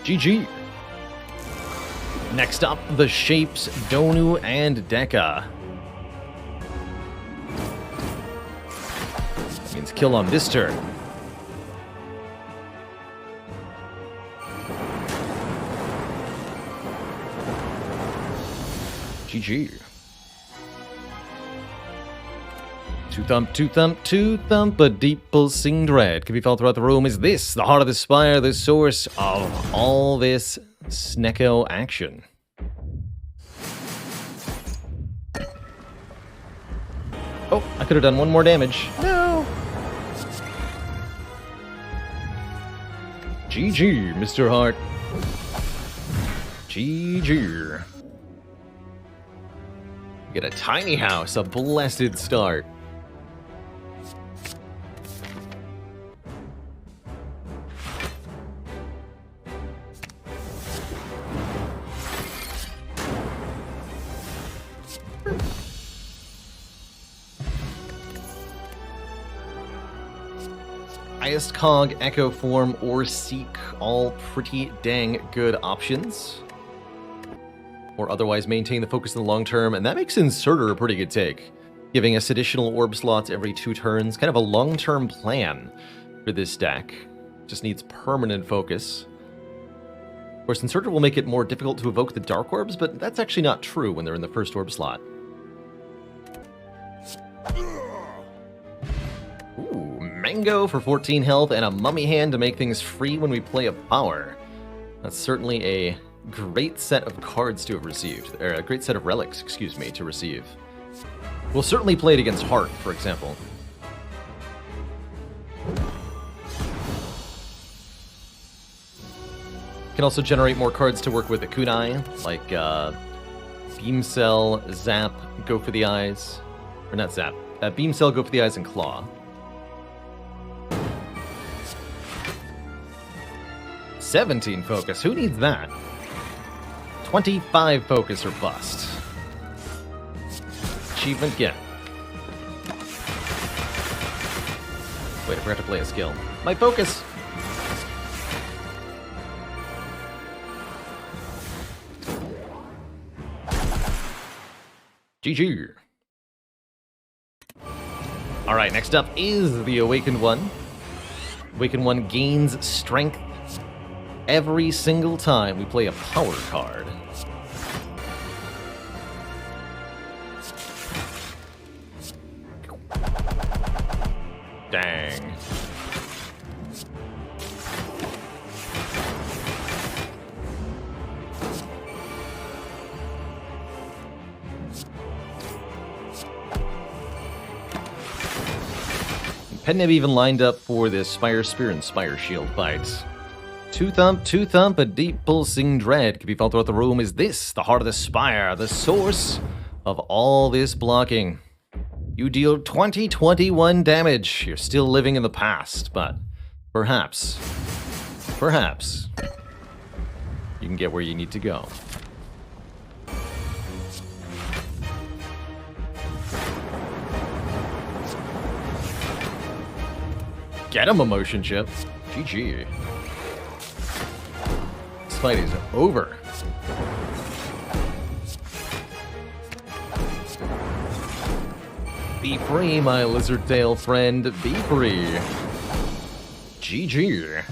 GG. Next up, the Shapes, Donu, and Deka. That means kill on this turn. GG. Two thump, a deep pulsing dread can be felt throughout the room. Is this the heart of the spire, the source of all this Snekko action? Oh, I could have done one more damage. No! GG, Mr. Hart. GG. Get a tiny house, a blessed start. Highest Cog, Echo Form, or Seek, all pretty dang good options. Or otherwise maintain the focus in the long term, and that makes Inserter a pretty good take, giving us additional orb slots every 2 turns. Kind of a long-term plan for this deck. Just needs permanent focus. Of course, Inserter will make it more difficult to evoke the Dark Orbs, but that's actually not true when they're in the first orb slot. Ooh, Mango for 14 health, and a Mummy Hand to make things free when we play a power. That's certainly a great set of cards to have received, or a great set of relics, excuse me, to receive. We'll certainly play it against Heart, for example. Can also generate more cards to work with a Kunai, like Beam Cell, Zap, Go for the Eyes, or not Zap, Beam Cell, Go for the Eyes, and Claw. 17 focus, who needs that? 25 focus or bust. Achievement get. Wait, I forgot to play a skill. My focus! GG. Alright, next up is the Awakened One. Awaken 1 gains strength every single time we play a power card. Dang. Pedneb even lined up for this Spire Spear and Spire Shield fights. Two thump, a deep pulsing dread can be felt throughout the room. Is this the heart of the Spire, the source of all this blocking? You deal 21 damage. You're still living in the past, but perhaps, you can get where you need to go. Get him, emotion chip. GG. This fight is over. Be free, my lizard tail friend. Be free. GG.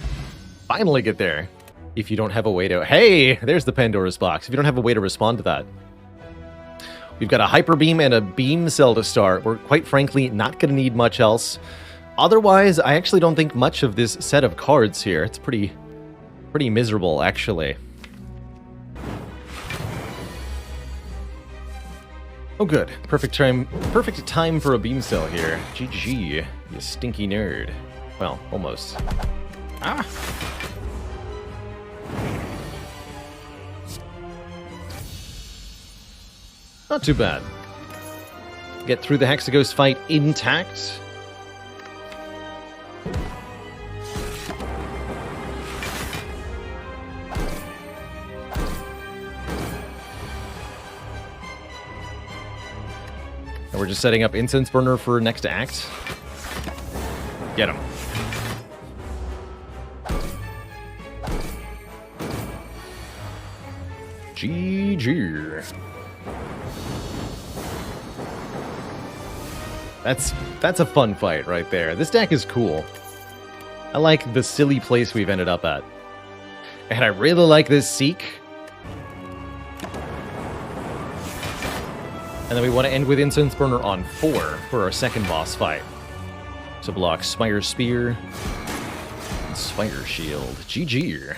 Finally get there. If you don't have a way to... Hey! There's the Pandora's box. If you don't have a way to respond to that. We've got a Hyper Beam and a Beam Cell to start. We're quite frankly not going to need much else. Otherwise, I actually don't think much of this set of cards here. It's pretty miserable, actually. Oh, good. Perfect time for a beam cell here. GG, you stinky nerd. Well, almost. Ah! Not too bad. Get through the Hexaghost fight intact. We're just setting up Incense Burner for next act. Get him. GG. That's a fun fight right there. This deck is cool. I like the silly place we've ended up at. And I really like this Seek. And then we want to end with Incense Burner on 4 for our second boss fight. To block Spire Spear and Spire Shield. GG.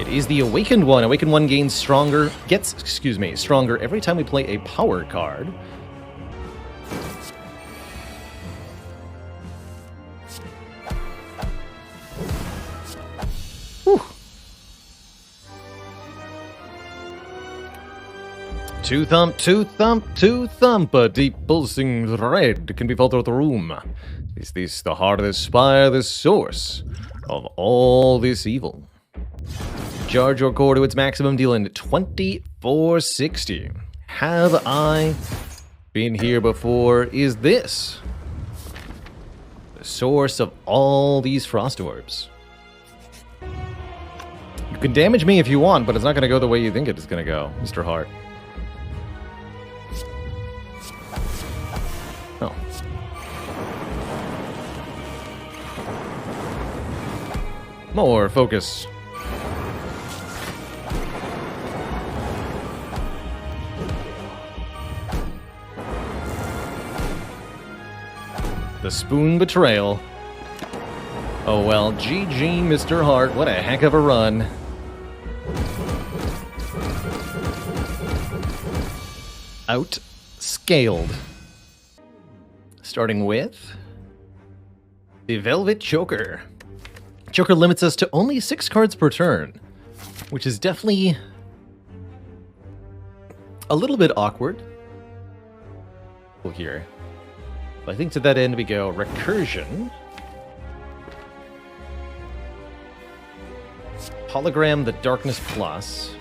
It is the Awakened One. Awakened One gains stronger every time we play a power card. Whew. Two thump, a deep pulsing thread can be felt throughout the room. Is this the heart of the Spire, the source of all this evil? Charge your core to its maximum, dealing 2460. Have I been here before? Is this the source of all these frost orbs? You can damage me if you want, but it's not going to go the way you think it is going to go, Mr. Hart. Oh. More focus. The Spoon Betrayal. Oh well, GG, Mr. Hart. What a heck of a run. Outscaled. Starting with the Velvet Choker. Choker limits us to only 6 cards per turn, which is definitely a little bit awkward. Here. I think to that end we go Recursion, Hologram the Darkness Plus,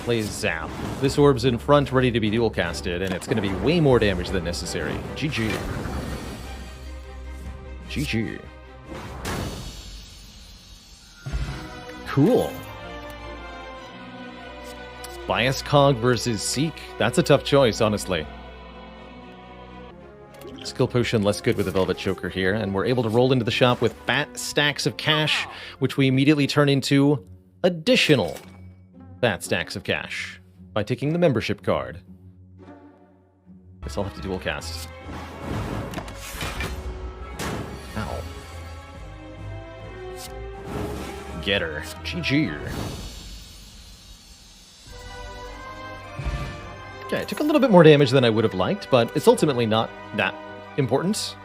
plays Zap. This orb's in front ready to be dual casted, and it's going to be way more damage than necessary. GG. GG. Cool. Bias Cog versus Seek. That's a tough choice, honestly. Skill potion less good with the Velvet Choker here, and we're able to roll into the shop with fat stacks of cash, which we immediately turn into additional fat stacks of cash by taking the membership card. Guess I'll have to dual cast. Ow. Get her. GG. Okay, it took a little bit more damage than I would have liked, but it's ultimately not that important.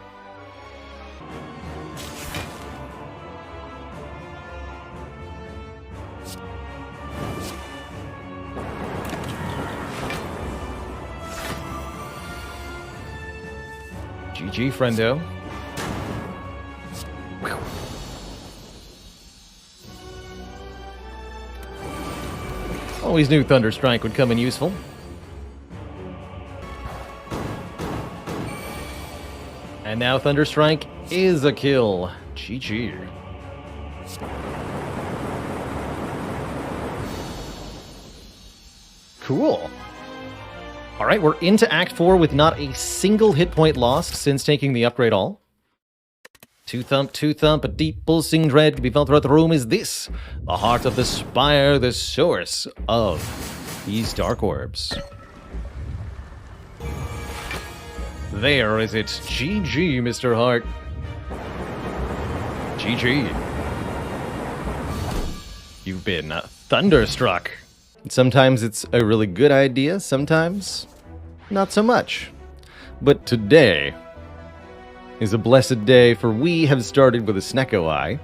GG, friendo. Whew. Always knew Thunderstrike would come in useful. And now Thunderstrike is a kill. GG. Cool. All right, we're into Act 4 with not a single hit point lost since taking the upgrade all. Two thump, a deep pulsing dread to be felt throughout the room. Is this the heart of the spire, the source of these dark orbs? There is it. GG, Mr. Hart. GG. You've been thunderstruck. Sometimes it's a really good idea, sometimes not so much. But today is a blessed day, for we have started with a Snekko Eye,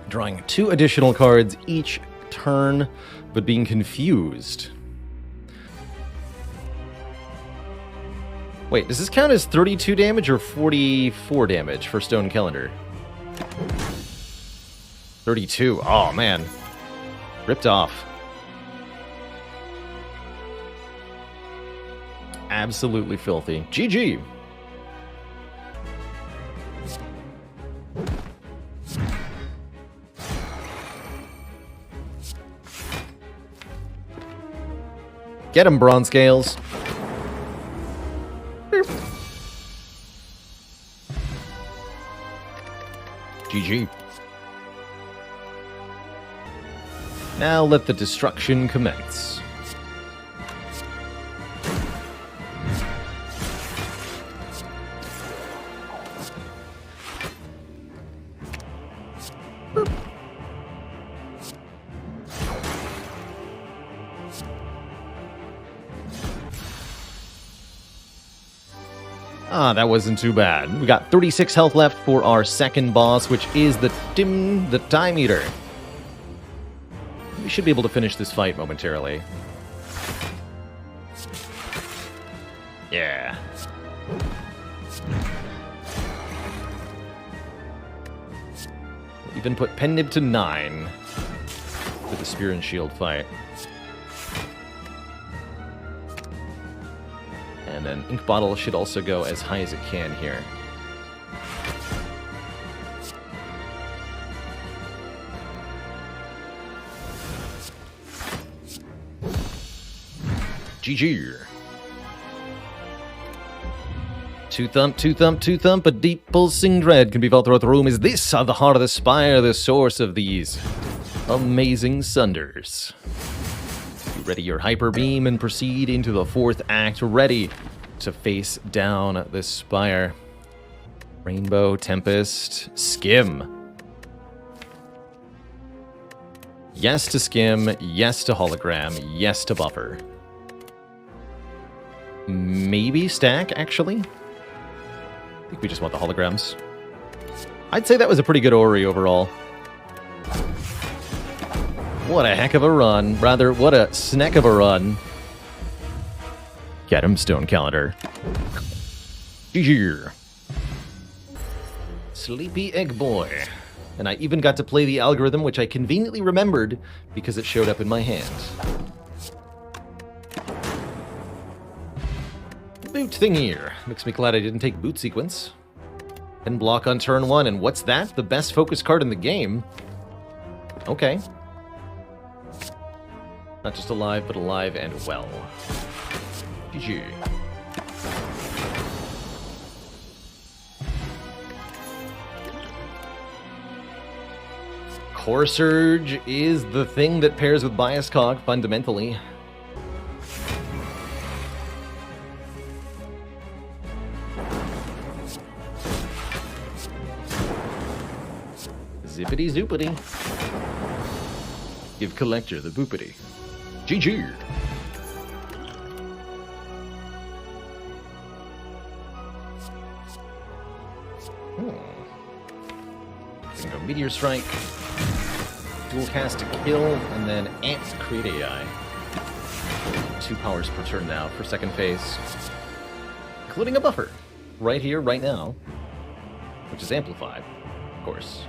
drawing 2 additional cards each turn, but being confused. Wait, does this count as 32 damage or 44 damage for Stone Calendar? 32. Oh, man. Ripped off. Absolutely filthy. GG. Get him, Bronze Scales. GG. Now let the destruction commence. Ah, that wasn't too bad. We got 36 health left for our second boss, which is the Time Eater. We should be able to finish this fight momentarily. Yeah. Even put Pen Nib to 9 for the Spear and Shield fight. And then Ink Bottle should also go as high as it can here. GG. Two thump, a deep pulsing dread can be felt throughout the room. Is this the heart of the spire, the source of these amazing sunders? Ready your hyper beam and proceed into the 4th act, ready to face down the spire. Rainbow, Tempest, Skim. Yes to Skim, yes to Hologram, yes to Buffer. Maybe Stack, actually? I think we just want the holograms. I'd say that was a pretty good Ori overall. What a heck of a run. Rather, what a snack of a run. Get him, Stone Calendar. GG. Sleepy Egg Boy. And I even got to play the algorithm, which I conveniently remembered because it showed up in my hand. Boot thing here. Makes me glad I didn't take boot sequence. And block on turn 1, and what's that? The best focus card in the game? Okay. Not just alive, but alive and well. GG. Core Surge is the thing that pairs with Bias Cog, fundamentally. Zippity zoopity. Give Collector the boopity. GG. Go Meteor Strike, dual cast to kill, and then Ants create AI. 2 powers per turn now for second phase, including a buffer right here, right now, which is amplified, of course.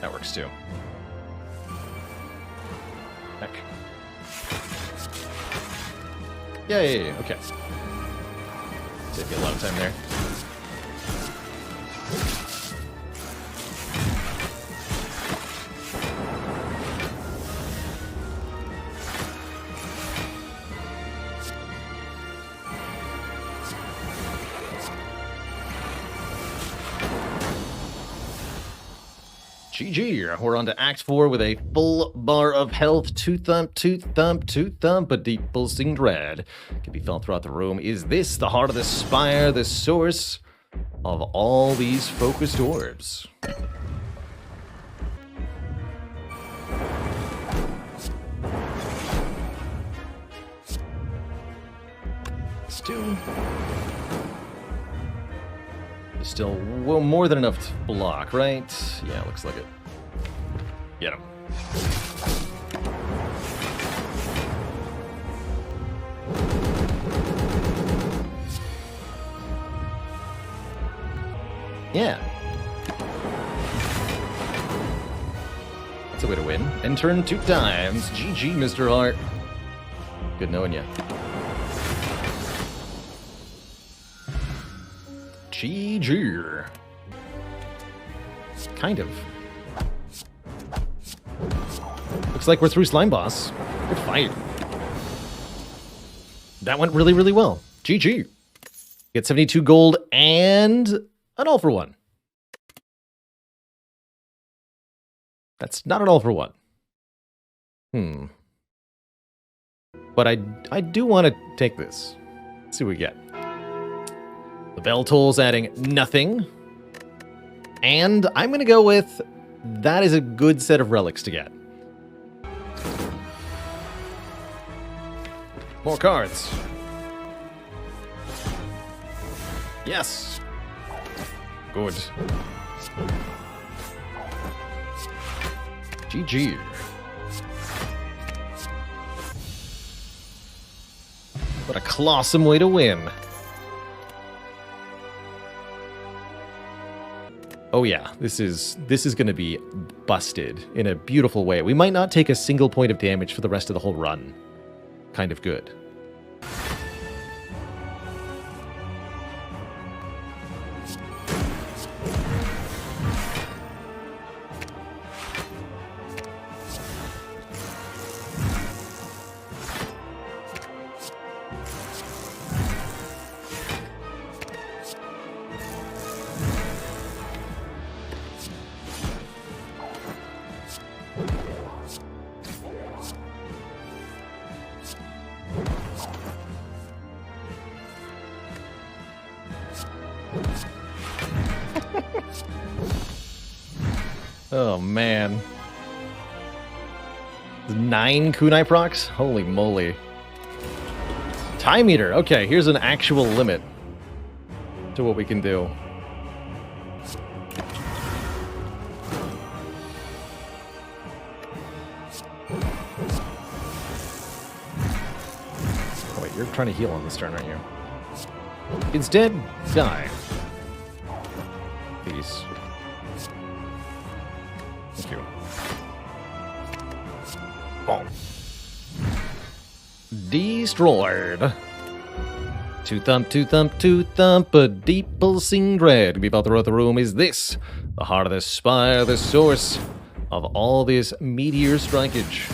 That works too. Heck. Yay, okay. Save you a lot of time there. GG, we're on to Act 4 with a full bar of health. Two thump, a deep pulsing dread can be felt throughout the room. Is this the heart of the spire, the source of all these focused orbs? Still more than enough to block, right? Yeah, looks like it. Get him. Yeah. That's a way to win. And turn 2 times. GG, Mr. Hart. Good knowing you. GG. Kind of. Looks like we're through Slime Boss. Good fight. That went really, really well. GG. Get 72 gold and an all for one. That's not an all for one. But I do want to take this. Let's see what we get. The bell toll's adding nothing. And I'm going to go with that is a good set of relics to get. More cards. Yes. Good. GG. What a clawsome way to win. Oh yeah, this is going to be busted in a beautiful way. We might not take a single point of damage for the rest of the whole run. Kind of good. Oh, man. 9 kunai procs? Holy moly. Time Eater. Okay, here's an actual limit to what we can do. Oh, wait, you're trying to heal on this turn, aren't you? Instead, die. Please. Thank you. Oh. Destroyed. Two thump, a deep pulsing dread. Be about throughout the room. Is this the heart of the spire, the source of all this meteor strikeage?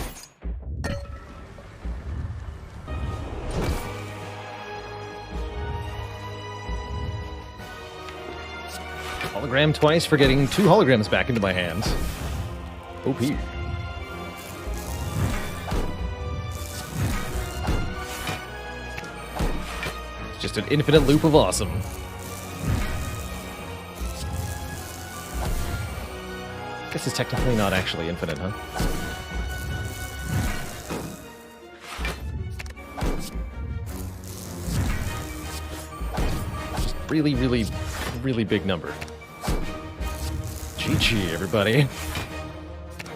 Hologram twice for getting 2 holograms back into my hands. OP. It's just an infinite loop of awesome. Guess it's technically not actually infinite, huh? Just really, really, really big number. GG, everybody.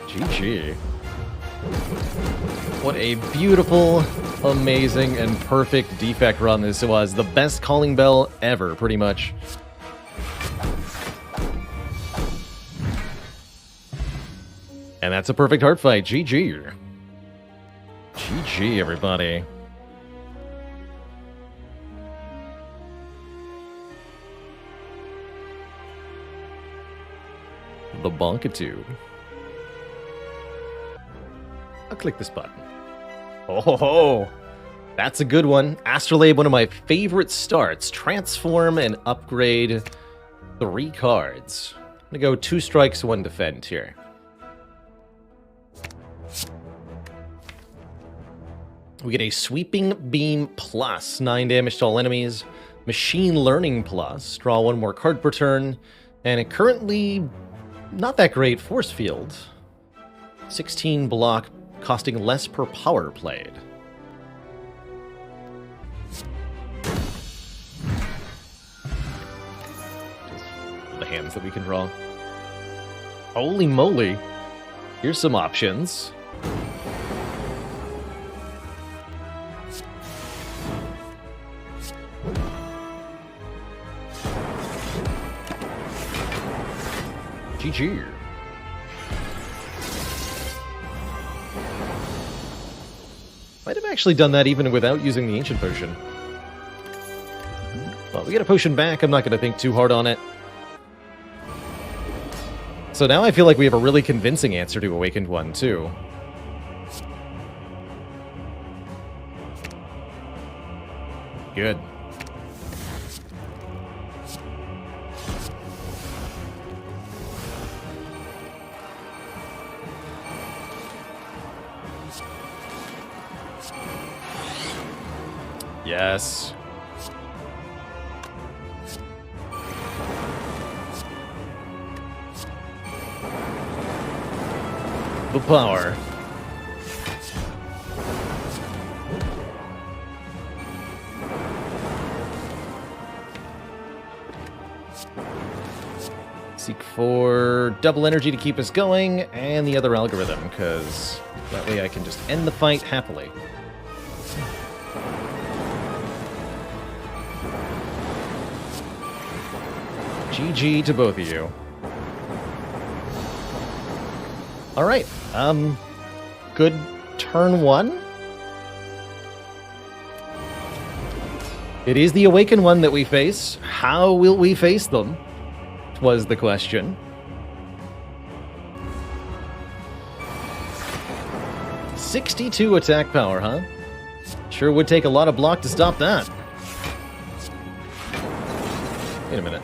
GG. What a beautiful, amazing, and perfect defect run this was. The best calling bell ever, pretty much. And that's a perfect heart fight. GG. GG, everybody. The Bonkatube. I'll click this button. Oh ho ho! That's a good one. Astrolabe, one of my favorite starts. Transform and upgrade 3 cards. I'm gonna go 2 strikes, 1 defend here. We get a Sweeping Beam plus 9 damage to all enemies, Machine Learning plus, draw 1 more card per turn, and a currently not that great Force Field. 16 block, costing less per power played. Just the hands that we can draw. Holy moly! Here's some options. GG. Might have actually done that even without using the Ancient Potion. Well, we get a potion back. I'm not going to think too hard on it. So now I feel like we have a really convincing answer to Awakened One, too. Good. Yes. The power. Seek for double energy to keep us going, and the other algorithm, because that way I can just end the fight happily. GG to both of you. Alright, good turn 1. It is the Awakened One that we face. How will we face them? Was the question. "62 attack power, huh? Sure would take a lot of block to stop that." Wait a minute.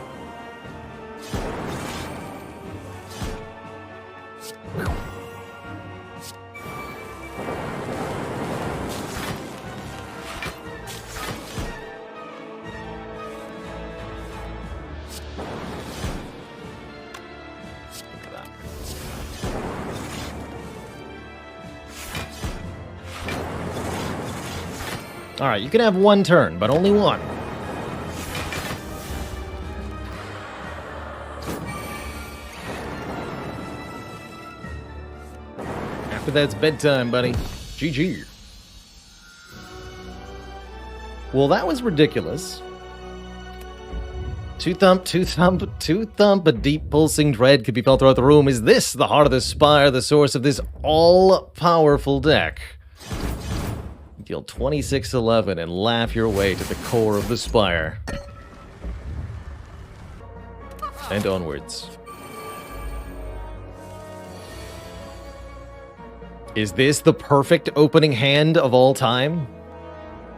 Alright, you can have 1 turn, but only 1. After that's bedtime, buddy. GG. Well, that was ridiculous. Two thump, a deep pulsing dread could be felt throughout the room. Is this the heart of the Spire, the source of this all-powerful deck? Deal 26-11 and laugh your way to the core of the Spire. And onwards. Is this the perfect opening hand of all time?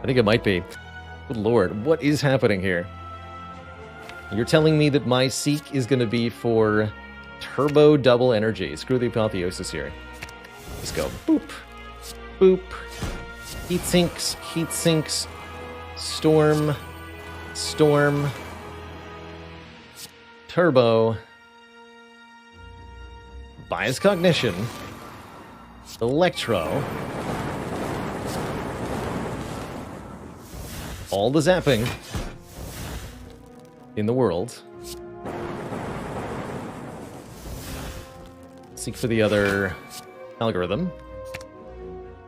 I think it might be. Good lord, what is happening here? You're telling me that my Seek is going to be for turbo double energy. Screw the Apotheosis here. Let's go. Boop. Boop. Heat sinks. Heat sinks. Storm. Storm. Turbo. Bias Cognition. Electro. All the zapping in the world. Seek for the other algorithm.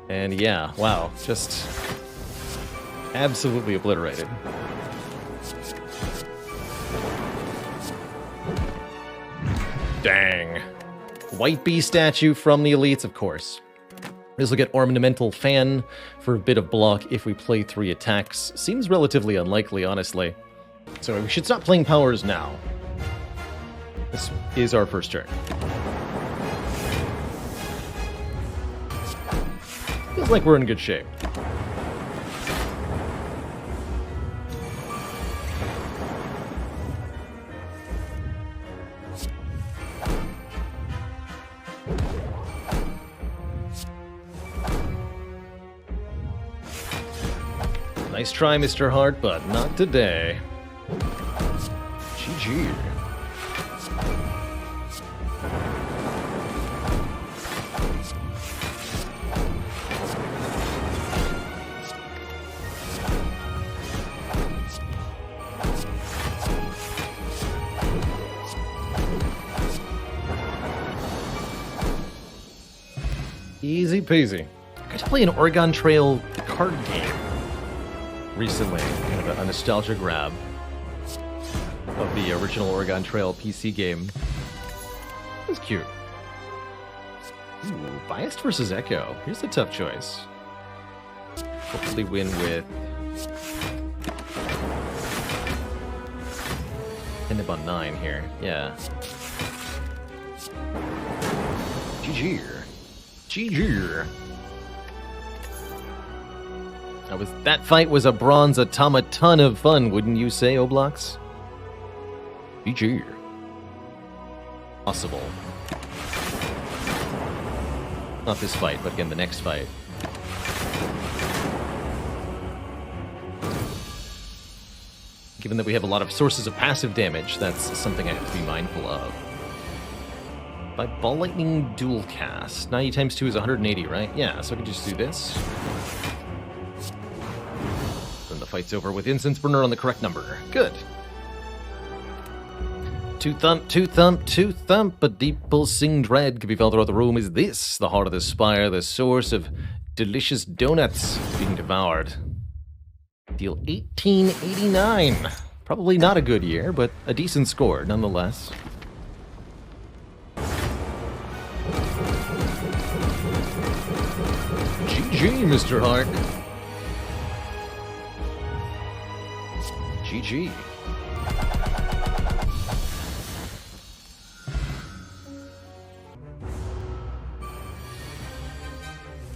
And yeah, wow, just absolutely obliterated. Dang. White Bee statue from the elites, of course. This will get Ornamental Fan for a bit of block if we play 3 attacks. Seems relatively unlikely, honestly. So we should stop playing powers now. This is our first turn. Feels like we're in good shape. Nice try, Mr. Hart, but not today. GG. Easy peasy. I got to play an Oregon Trail card game recently, kind of a nostalgia grab of the original Oregon Trail PC game. It was cute. Ooh, Biased versus Echo. Here's a tough choice. Hopefully win with end up on 9 here. Yeah. GG. GG. That fight was a bronze automaton of fun, wouldn't you say, Oblox? GG. Possible. Not this fight, but again, the next fight. Given that we have a lot of sources of passive damage, that's something I have to be mindful of. By Ball Lightning Dual Cast. 90 times 2 is 180, right? Yeah, so I can just do this. Then the fight's over with Incense Burner on the correct number. Good. 2 thump, 2 thump, 2 thump. A deep pulsing dread can be felt throughout the room. Is this the heart of the spire, the source of delicious donuts being devoured? Deal 1889. Probably not a good year, but a decent score nonetheless. GG, Mr. Hart. GG.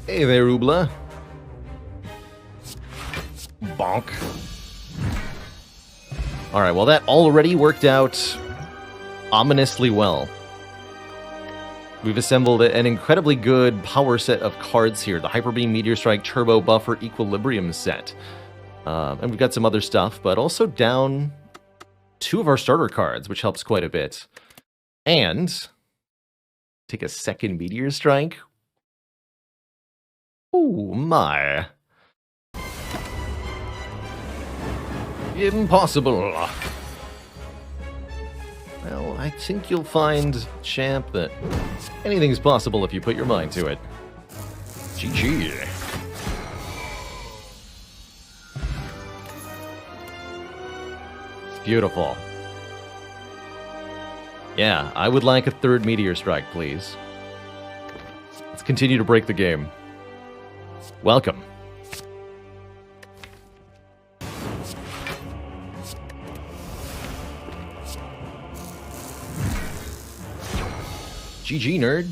Hey there, Oobla. Bonk. Alright, well that already worked out ominously well. We've assembled an incredibly good power set of cards here. The Hyper Beam, Meteor Strike, Turbo Buffer, Equilibrium set. And we've got some other stuff, but also down 2 of our starter cards, which helps quite a bit. And take a second Meteor Strike. Oh my. Impossible. Well, I think you'll find, champ, that anything's possible if you put your mind to it. GG. Beautiful. Yeah, I would like a 3rd Meteor Strike, please. Let's continue to break the game. Welcome. GG, nerd.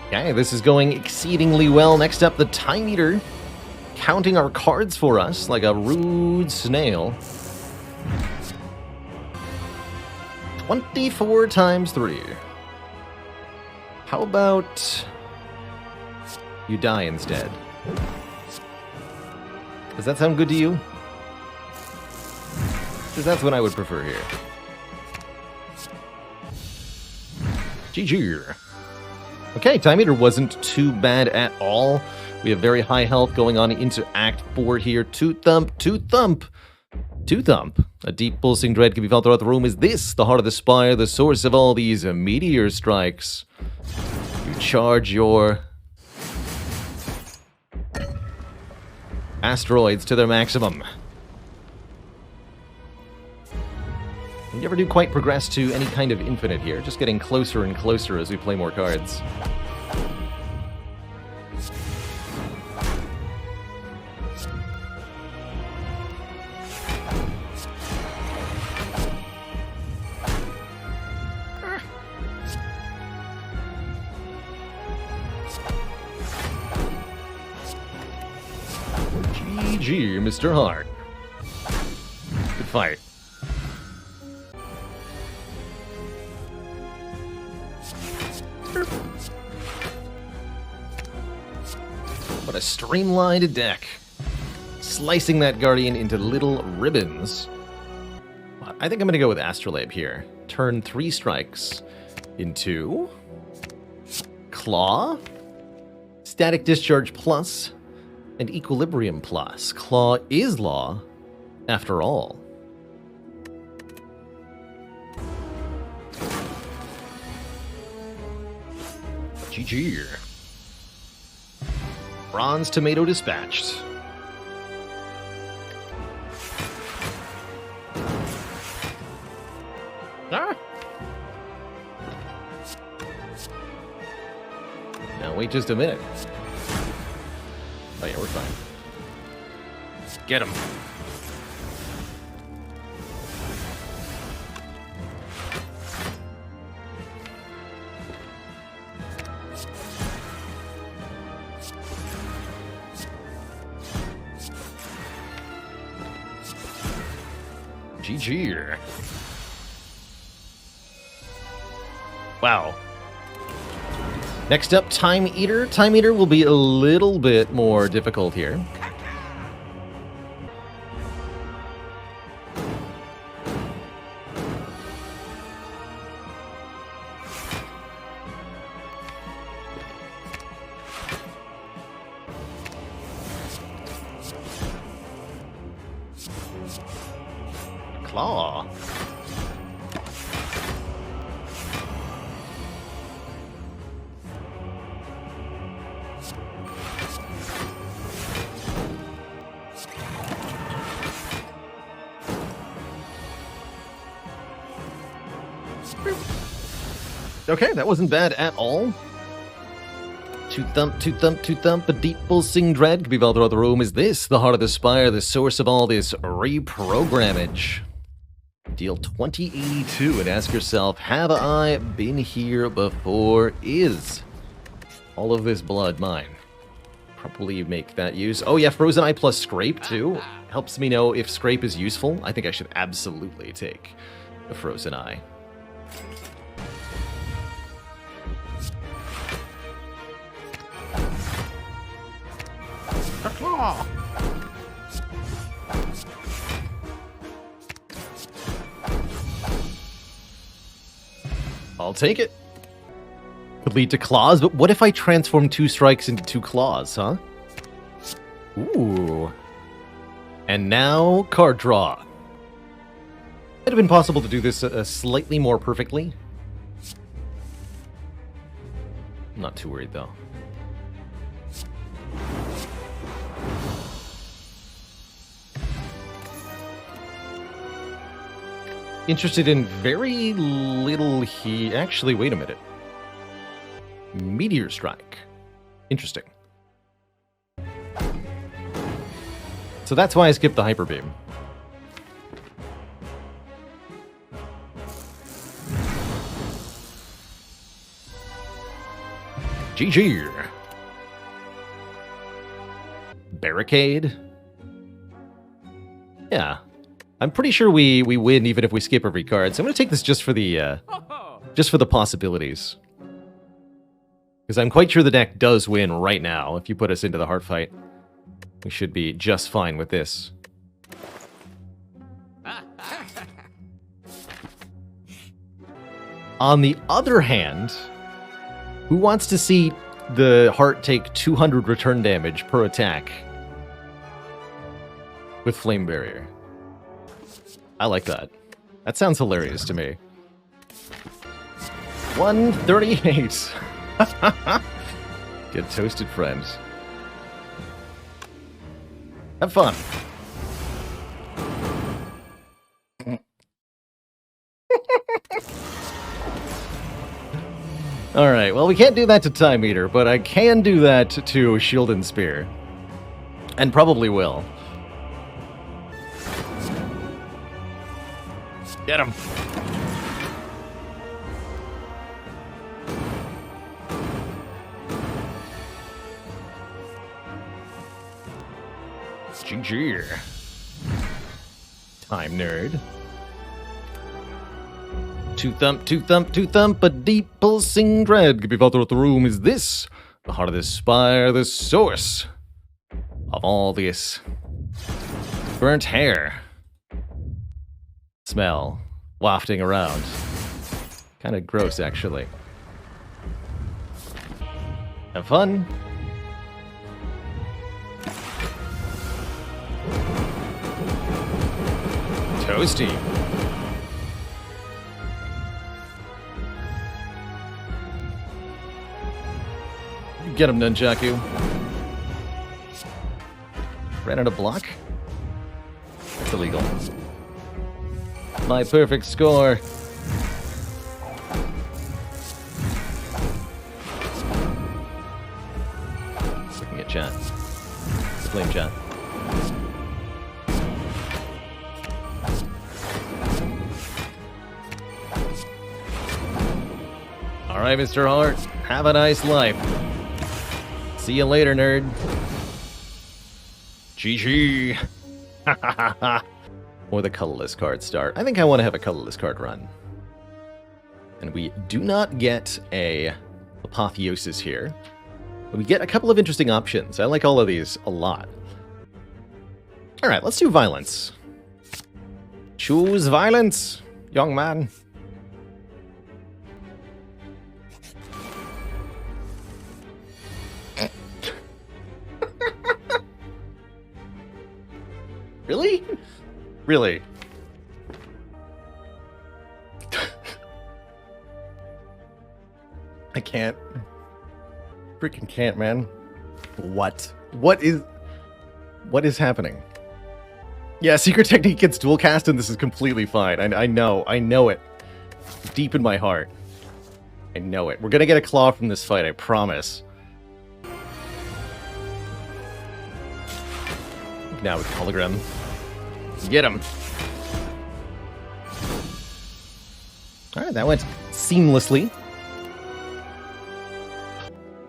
Okay, this is going exceedingly well. Next up, the Time Eater, counting our cards for us like a rude snail. 24 times 3. How about you die instead? Does that sound good to you? Because that's what I would prefer here. GG. Okay, Time Eater wasn't too bad at all. We have very high health going on into Act 4 here. Toot thump, toot thump. Toot thump. A deep pulsing dread can be felt throughout the room. Is this the heart of the spire, the source of all these meteor strikes? You charge your asteroids to their maximum. We never do quite progress to any kind of infinite here, just getting closer and closer as we play more cards. GG, Mr. Hart. Good fight. What a streamlined deck. Slicing that Guardian into little ribbons. I think I'm going to go with Astrolabe here. Turn 3 strikes into Claw, Static Discharge Plus, and Equilibrium Plus. Claw is law, after all. GG. Bronze Tomato dispatched. Ah! Now wait just a minute. Oh yeah, we're fine. Get him. GG. Wow. Next up, Time Eater. Time Eater will be a little bit more difficult here. Claw. Okay, that wasn't bad at all. Toot thump, toot thump, toot thump, a deep pulsing dread could be felt throughout the room. Is this the heart of the spire, the source of all this reprogrammage? Deal 2082 and ask yourself, have I been here before? Is all of this blood mine? Probably make that use. Oh yeah, Frozen Eye plus Scrape too. Helps me know if Scrape is useful. I think I should absolutely take the Frozen Eye. I'll take it. Could lead to claws, but what if I transform 2 strikes into 2 claws, huh? Ooh. And now, card draw. Might have been possible to do this slightly more perfectly. I'm not too worried, though. Interested in very little he... Actually, wait a minute. Meteor Strike. Interesting. So that's why I skipped the Hyper Beam. GG. Barricade. Yeah. I'm pretty sure we win even if we skip every card. So I'm going to take this just for the possibilities. Because I'm quite sure the deck does win right now. If you put us into the heart fight, we should be just fine with this. On the other hand, who wants to see the heart take 200 return damage per attack with Flame Barrier? I like that. That sounds hilarious to me. 138. Get toasted, friends. Have fun. Alright, well, we can't do that to Time Eater, but I can do that to Shield and Spear. And probably will. Get him! GG. Time nerd. Two thump, a deep pulsing dread. Give me out of the room. Is this the heart of the spire, the source of all this burnt hair smell wafting around? Kind of gross, actually. Have fun. Toasty. Get him, Nunchaku. Ran out of block? That's illegal. My perfect score. Looking at chat. Flame chat. Alright, Mr. Hart. Have a nice life. See you later, nerd. GG. Or the colorless card start. I think I want to have a colorless card run. And we do not get a Apotheosis here. But we get a couple of interesting options. I like all of these a lot. Alright, let's do violence. Choose violence, young man. Really? Really? I can't. Freaking can't, man. What? What is happening? Yeah, Secret Technique gets dual cast and this is completely fine. I know it. Deep in my heart. I know it. We're gonna get a claw from this fight, I promise. Now with hologram. Get him. Alright, that went seamlessly.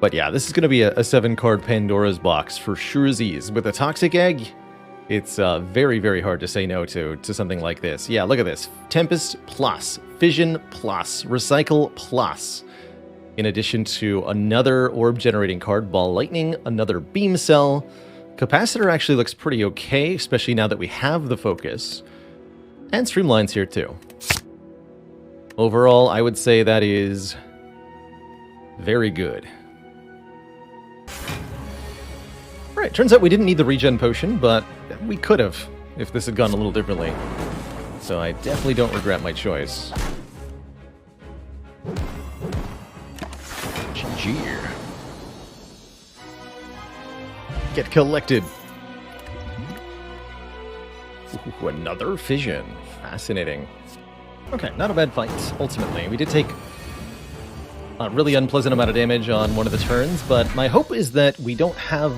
But yeah, this is going to be a 7-card Pandora's box for surezies. With a Toxic Egg, it's very, very hard to say no to something like this. Yeah, look at this. Tempest plus, Fission plus, Recycle plus. In addition to another orb-generating card, Ball Lightning, another Beam Cell. Capacitor actually looks pretty okay, especially now that we have the focus. And Streamline's here too. Overall, I would say that is very good. Alright, turns out we didn't need the regen potion, but we could have if this had gone a little differently. So I definitely don't regret my choice. GG. Get collected. Ooh, another fission. Fascinating. Okay, not a bad fight, ultimately. We did take a really unpleasant amount of damage on one of the turns, but my hope is that we don't have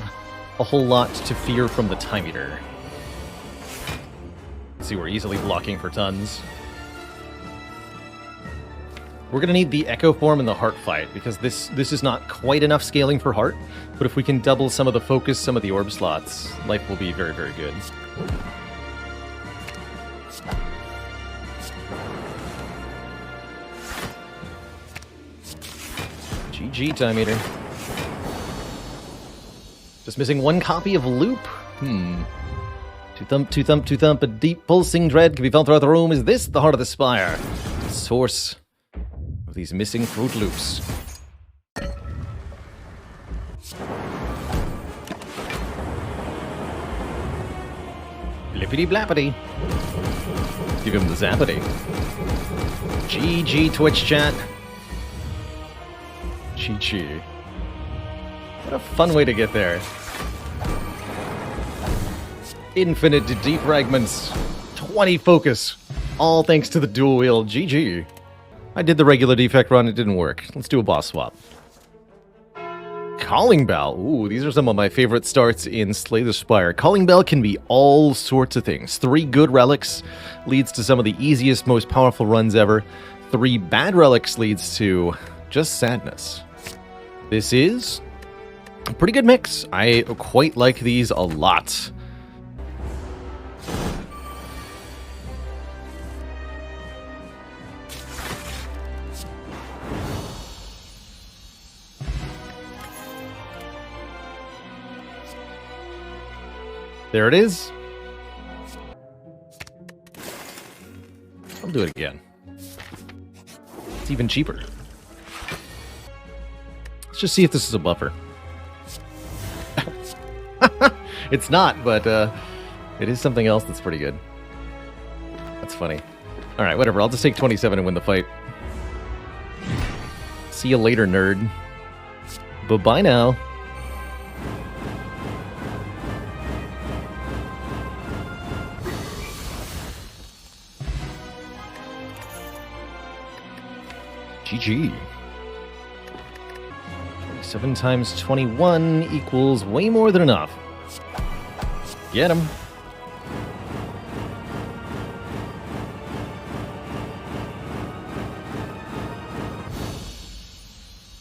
a whole lot to fear from the Time Eater. See, we're easily blocking for tons. We're going to need the Echo Form and the Heart fight, because this is not quite enough scaling for Heart, but if we can double some of the focus, some of the orb slots, life will be very, very good. GG, Time Eater. Just missing one copy of Loop. Two thump, a deep pulsing dread can be felt throughout the room. Is this the heart of the spire? The source of these missing Fruit Loops. Blippity blappity. Give him the zappity. GG Twitch chat. GG. What a fun way to get there. Infinite defragments. 20 focus. All thanks to the dual wheel. GG. I did the regular defect run. It didn't work. Let's do a boss swap. Calling Bell. Ooh, these are some of my favorite starts in Slay the Spire. Calling Bell can be all sorts of things. 3 good relics leads to some of the easiest, most powerful runs ever. 3 bad relics leads to just sadness. This is a pretty good mix. I quite like these a lot. There it is. I'll do it again. It's even cheaper. Let's just see if this is a buffer. It's not, but it is something else that's pretty good. That's funny. Alright, whatever. I'll just take 27 and win the fight. See you later, nerd. Bye-bye now. GG. 27 times 21 equals way more than enough. Get him.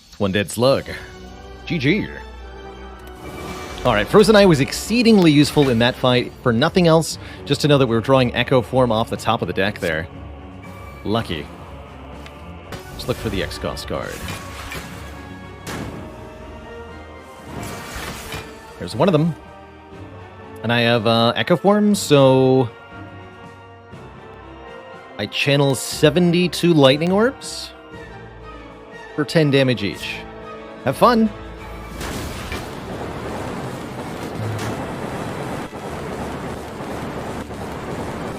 It's one dead slug. GG. Alright, Frozen Eye was exceedingly useful in that fight. For nothing else, just to know that we were drawing Echo Form off the top of the deck there. Lucky. Let's look for the X-Cost card. There's one of them. And I have Echo Form, so I channel 72 Lightning Orbs for 10 damage each. Have fun!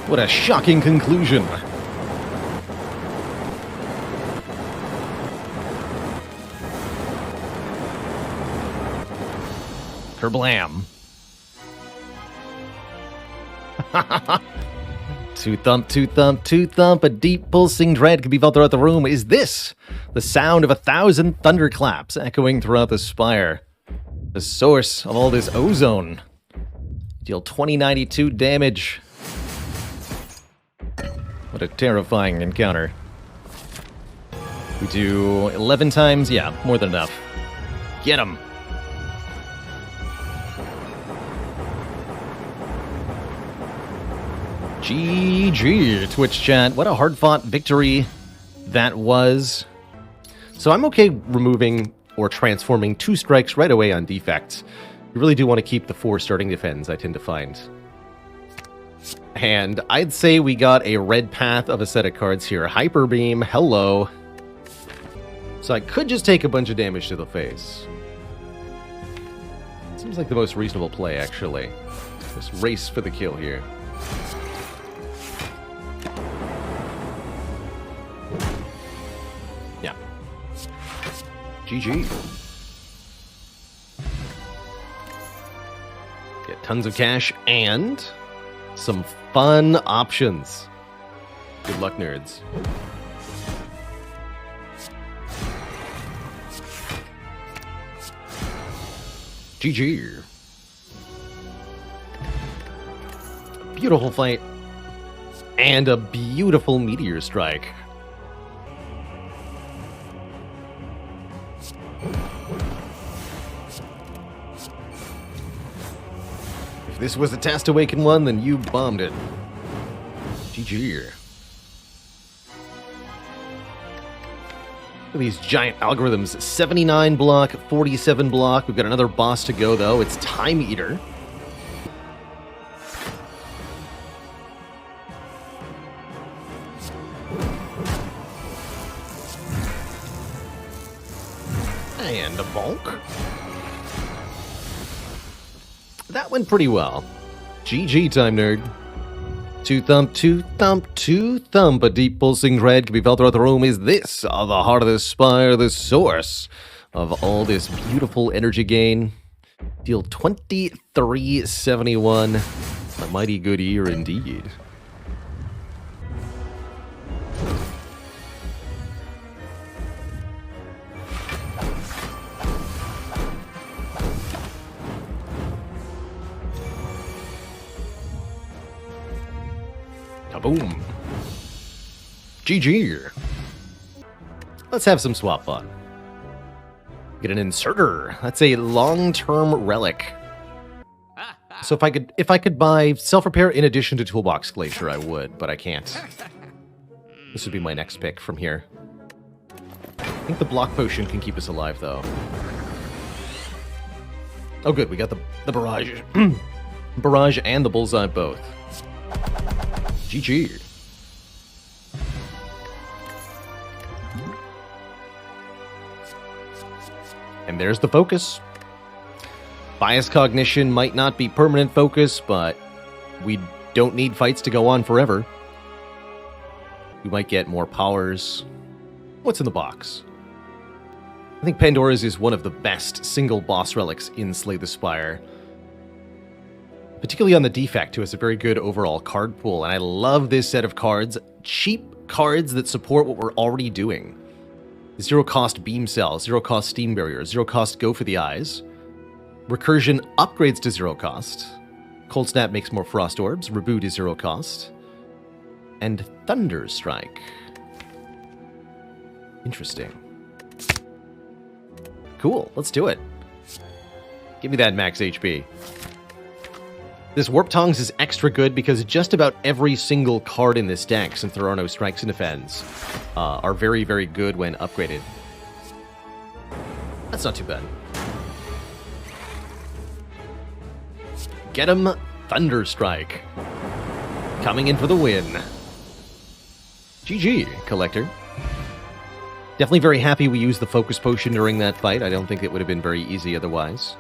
What a shocking conclusion! Kerblam. Two thump, a deep pulsing dread can be felt throughout the room. Is this the sound of 1,000 thunderclaps echoing throughout the spire? The source of all this ozone. Deal 2092 damage. What a terrifying encounter. We do 11 times, yeah, more than enough. Get him. GG, Twitch chat. What a hard-fought victory that was. So I'm okay removing or transforming 2 strikes right away on Defect. You really do want to keep the 4 starting defense, I tend to find. And I'd say we got a red path of a set of cards here. Hyper Beam, hello. So I could just take a bunch of damage to the face. Seems like the most reasonable play, actually. Let's race for the kill here. Yeah. GG. Get tons of cash and some fun options. Good luck, nerds. GG. Beautiful fight. And a beautiful Meteor strike. If this was a Tasked Awaken one, then you bombed it. GG. Look at these giant algorithms. 79 block, 47 block. We've got another boss to go, though. It's Time Eater. And a bonk. That went pretty well. GG, time nerd. Two thump, a deep pulsing dread can be felt throughout the room. Is this the heart of the spire, the source of all this beautiful energy gain? Deal 2371. A mighty good year indeed. Kaboom. GG. Let's have some swap fun. Get an inserter. That's a long-term relic. So if I could buy self-repair in addition to Toolbox Glacier, I would, but I can't. This would be my next pick from here. I think the block potion can keep us alive, though. Oh, good. We got the barrage. Barrage and the bullseye both. GG. And there's the focus. Bias cognition might not be permanent focus, but we don't need fights to go on forever. We might get more powers. What's in the box? I think Pandora's is one of the best single boss relics in Slay the Spire. Particularly on the Defect, who has a very good overall card pool. And I love this set of cards. Cheap cards that support what we're already doing. Zero cost beam cell, zero cost steam barrier, zero cost go for the eyes. Recursion upgrades to zero cost. Cold Snap makes more frost orbs. Reboot is zero cost. And Thunder Strike. Interesting. Cool, let's do it. Give me that max HP. This Warp Tongs is extra good because just about every single card in this deck, since there are no strikes and defends, are very, very good when upgraded. That's not too bad. Get 'em, Thunder Strike. Coming in for the win. GG, Collector. Definitely very happy we used the Focus Potion during that fight. I don't think it would have been very easy otherwise.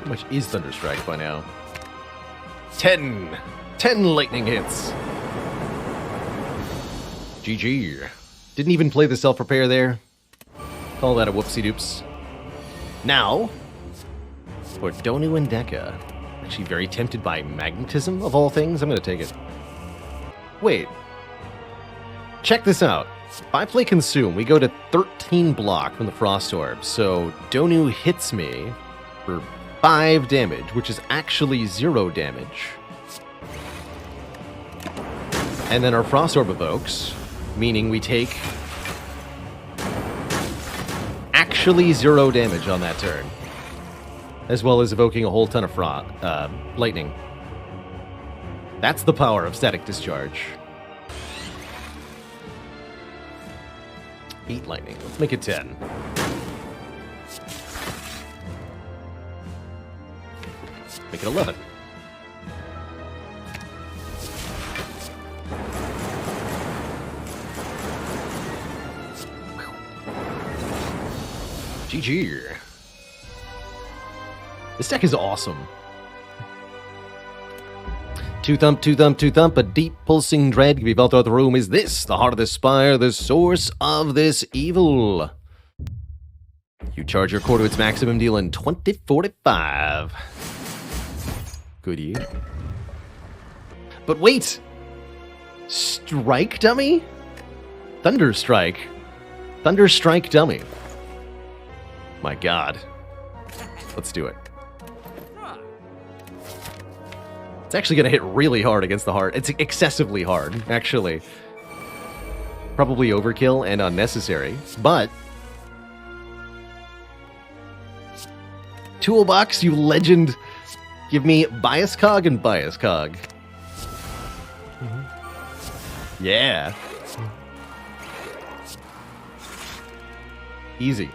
How much is Thunderstrike by now? 10! 10 lightning hits! GG. Didn't even play the self-repair there. Call that a whoopsie-doops. Now, for Donu and Deka. Actually very tempted by magnetism, of all things. I'm gonna take it. Wait. Check this out. By play consume, we go to 13 block from the Frost Orb. So Donu hits me for 5 damage, which is actually 0 damage. And then our Frost Orb evokes, meaning we take actually 0 damage on that turn. As well as evoking a whole ton of lightning. That's the power of Static Discharge. 8 lightning. Let's make it 10. Make it 11. GG. This deck is awesome. Two thump, a deep pulsing dread can be felt throughout the room. Is this the heart of the spire, the source of this evil? You charge your core to its maximum, dealing 2045. Good year. But wait! Strike dummy? Thunder Strike. Thunder Strike dummy. My god. Let's do it. It's actually going to hit really hard against the heart. It's excessively hard, actually. Probably overkill and unnecessary, but... Toolbox, you legend! Give me Bias Cog and Bias Cog. Yeah. Easy.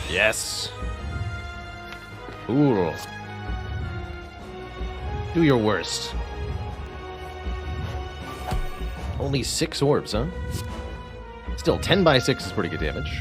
Yes. Ooh. Do your worst. Only 6 orbs, huh? Still, 10 by 6 is pretty good damage.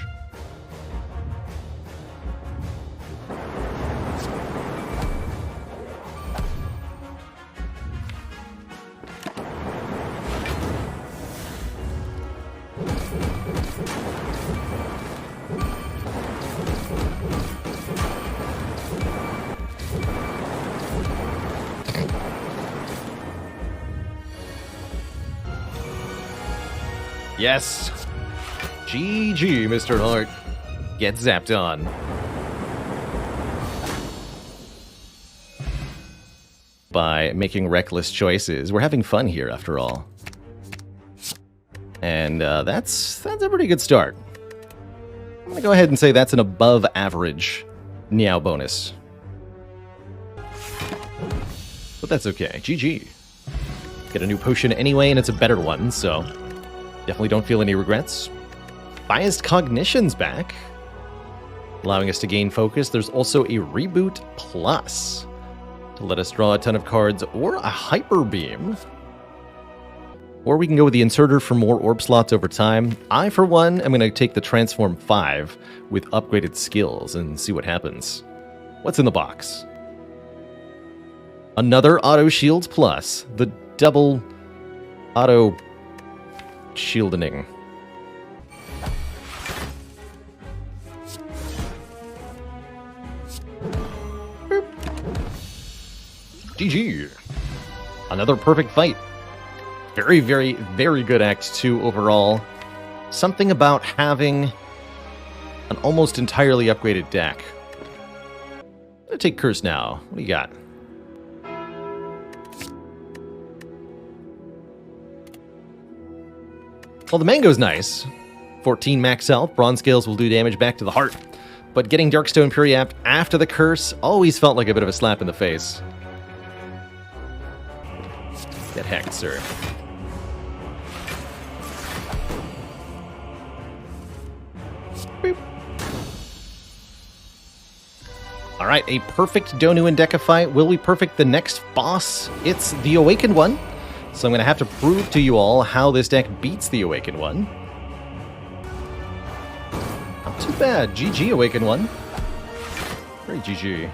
Yes! GG, Mr. Hart. Get zapped on. By making reckless choices. We're having fun here, after all. And that's a pretty good start. I'm gonna go ahead and say that's an above average Niao bonus. But that's okay. GG. Get a new potion anyway, and it's a better one, so... Definitely don't feel any regrets. Biased Cognition's back, allowing us to gain focus. There's also a Reboot Plus to let us draw a ton of cards, or a Hyper Beam. Or we can go with the Inserter for more orb slots over time. I, for one, am going to take the Transform 5 with upgraded skills and see what happens. What's in the box? Another Auto Shield Plus. The double auto... shielding. GG. Another perfect fight. Very, very, very good Act 2 overall. Something about having an almost entirely upgraded deck. I'm gonna take Curse now. What do you got? Well, the mango's nice. 14 max health, bronze scales will do damage back to the heart. But getting Darkstone Puriapt after the curse always felt like a bit of a slap in the face. Get hecked, sir. Boop. Alright, a perfect Donu and Deca fight. Will we perfect the next boss? It's the Awakened one. So I'm going to have to prove to you all how this deck beats the Awakened one. Not too bad. GG, Awakened one. Very GG.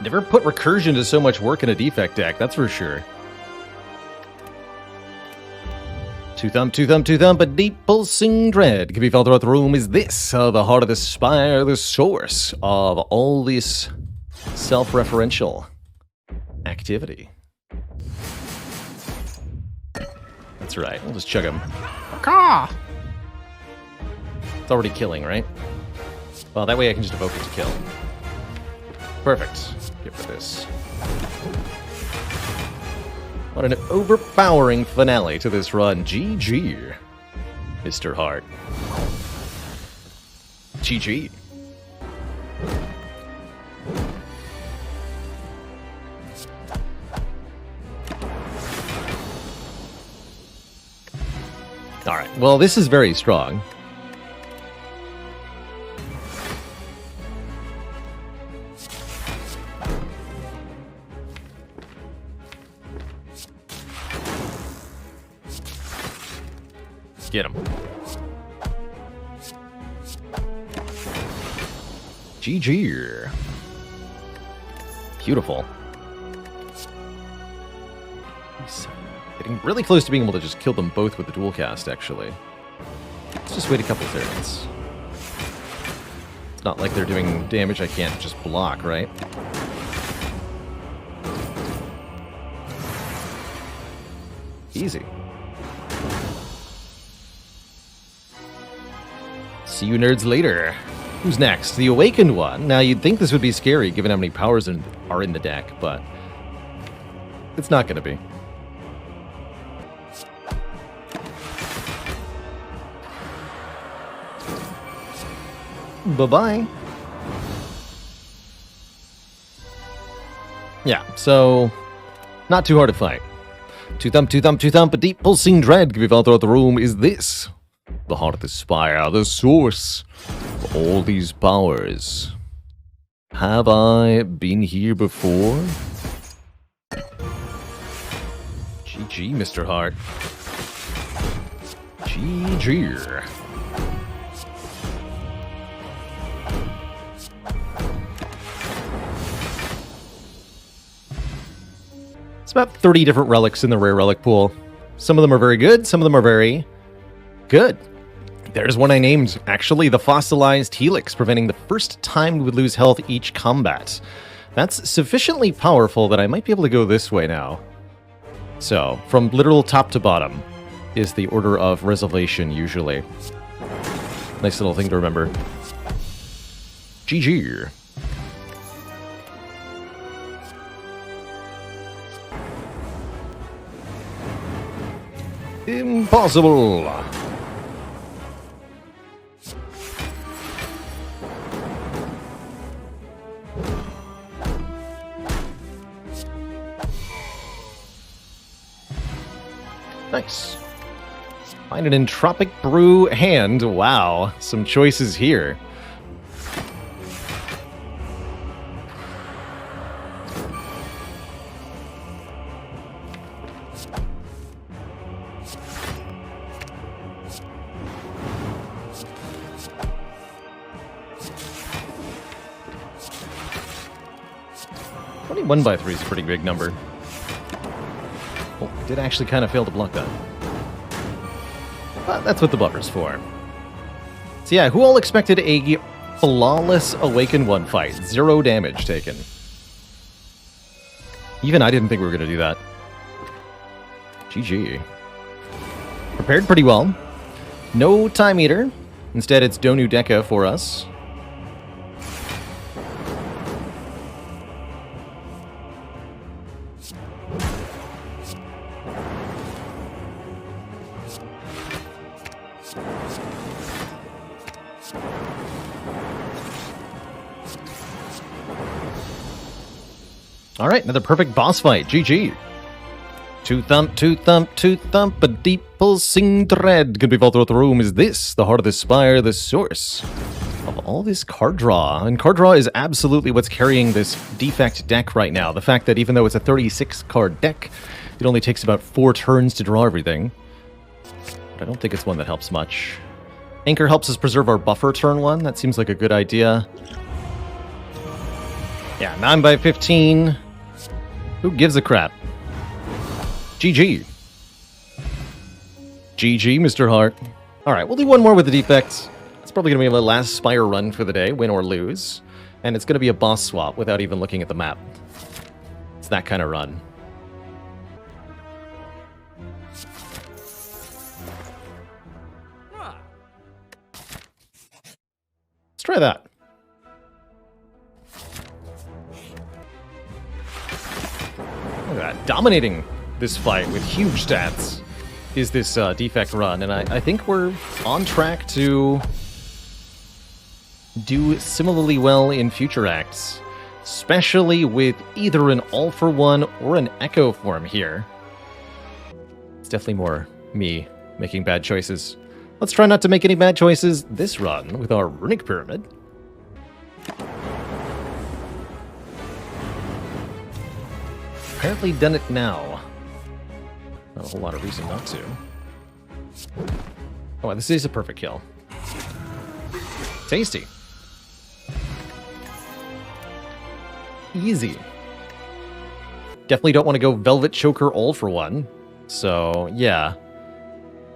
Never put recursion to so much work in a Defect deck, that's for sure. Two thumb, but deep pulsing dread can be felt throughout the room. Is this the heart of the spire, the source of all this self-referential activity? That's right, we'll just chug him. Caw! It's already killing, right? Well, that way I can just evoke it to kill. Perfect. Get rid of this. What an overpowering finale to this run. GG, Mr. Hart. GG. Alright, well, this is very strong. Get him. GG. Beautiful. Getting really close to being able to just kill them both with the dual cast, actually. Let's just wait a couple turns. It's not like they're doing damage I can't just block, right? Easy. See you nerds later. Who's next? The Awakened one. Now, you'd think this would be scary given how many powers are in the deck, but it's not going to be. Bye-bye. Yeah, so not too hard to fight. Two thump, a deep pulsing dread can be felt throughout the room. Is this the heart of the spire, the source of all these powers? Have I been here before? GG, Mr. Hart. GG. It's about 30 different relics in the rare relic pool. Some of them are very good, some of them are very good. There's one I named, actually, the Fossilized Helix, preventing the first time we would lose health each combat. That's sufficiently powerful that I might be able to go this way now. So, from literal top to bottom is the order of resolution, usually. Nice little thing to remember. GG. Impossible! Nice. Find an Entropic Brew hand. Wow, some choices here. One by 3 is a pretty big number. Oh, I did actually kind of fail to block that. But that's what the buffer's for. So yeah, who all expected a flawless Awakened 1 fight? 0 damage taken. Even I didn't think we were going to do that. GG. Prepared pretty well. No Time Eater. Instead, it's Donu Deka for us. Alright, another perfect boss fight. GG. Two thump, a deep pulsing thread could be felt throughout the room. Is this the heart of the spire, the source of all this card draw? And card draw is absolutely what's carrying this Defect deck right now. The fact that even though it's a 36-card deck, it only takes about 4 turns to draw everything. But I don't think it's one that helps much. Anchor helps us preserve our buffer turn 1. That seems like a good idea. Yeah, 9 by 15. Who gives a crap? GG. GG, Mr. Hart. Alright, we'll do one more with the Defect. It's probably going to be the last Spire run for the day, win or lose. And it's going to be a boss swap without even looking at the map. It's that kind of run. Let's try that. Look at that. Dominating this fight with huge stats is this Defect run, and I think we're on track to do similarly well in future acts, especially with either an all-for-one or an echo form here. It's definitely more me making bad choices. Let's try not to make any bad choices this run with our Runic Pyramid. Apparently done it now. Not a whole lot of reason not to. Oh, this is a perfect kill. Tasty. Easy. Definitely don't want to go Velvet Choker all for one. So, yeah.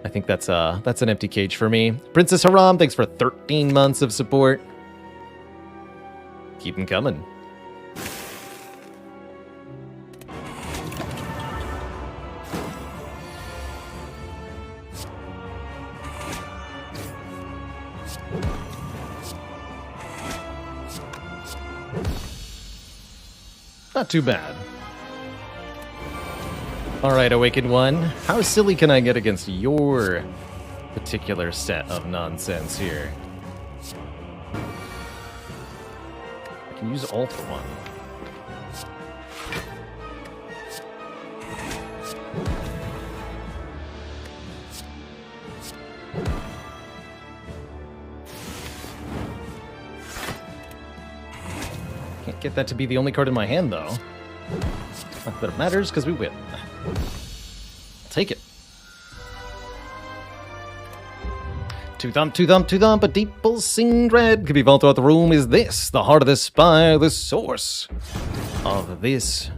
I think that's an empty cage for me. Princess Haram, thanks for 13 months of support. Keep them coming. Not too bad. Alright, Awakened One. How silly can I get against your particular set of nonsense here? I can use All for One. Can't get that to be the only card in my hand, though. Not that it matters, because we win. I'll take it. Two thump, a deep pulsing dread could be felt throughout the room. Is this the heart of the spire, the source of this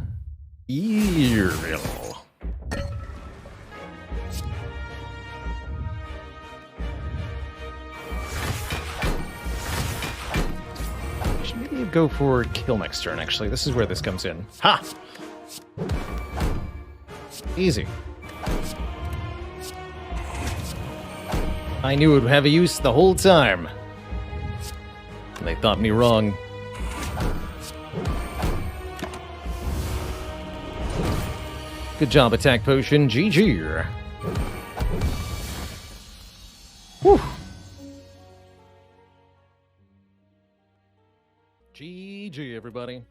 evil? Should maybe go for kill next turn, actually. This is where this comes in. Ha! Easy. I knew it would have a use the whole time. And they thought me wrong. Good job, Attack Potion. GG. Whew. GG, everybody.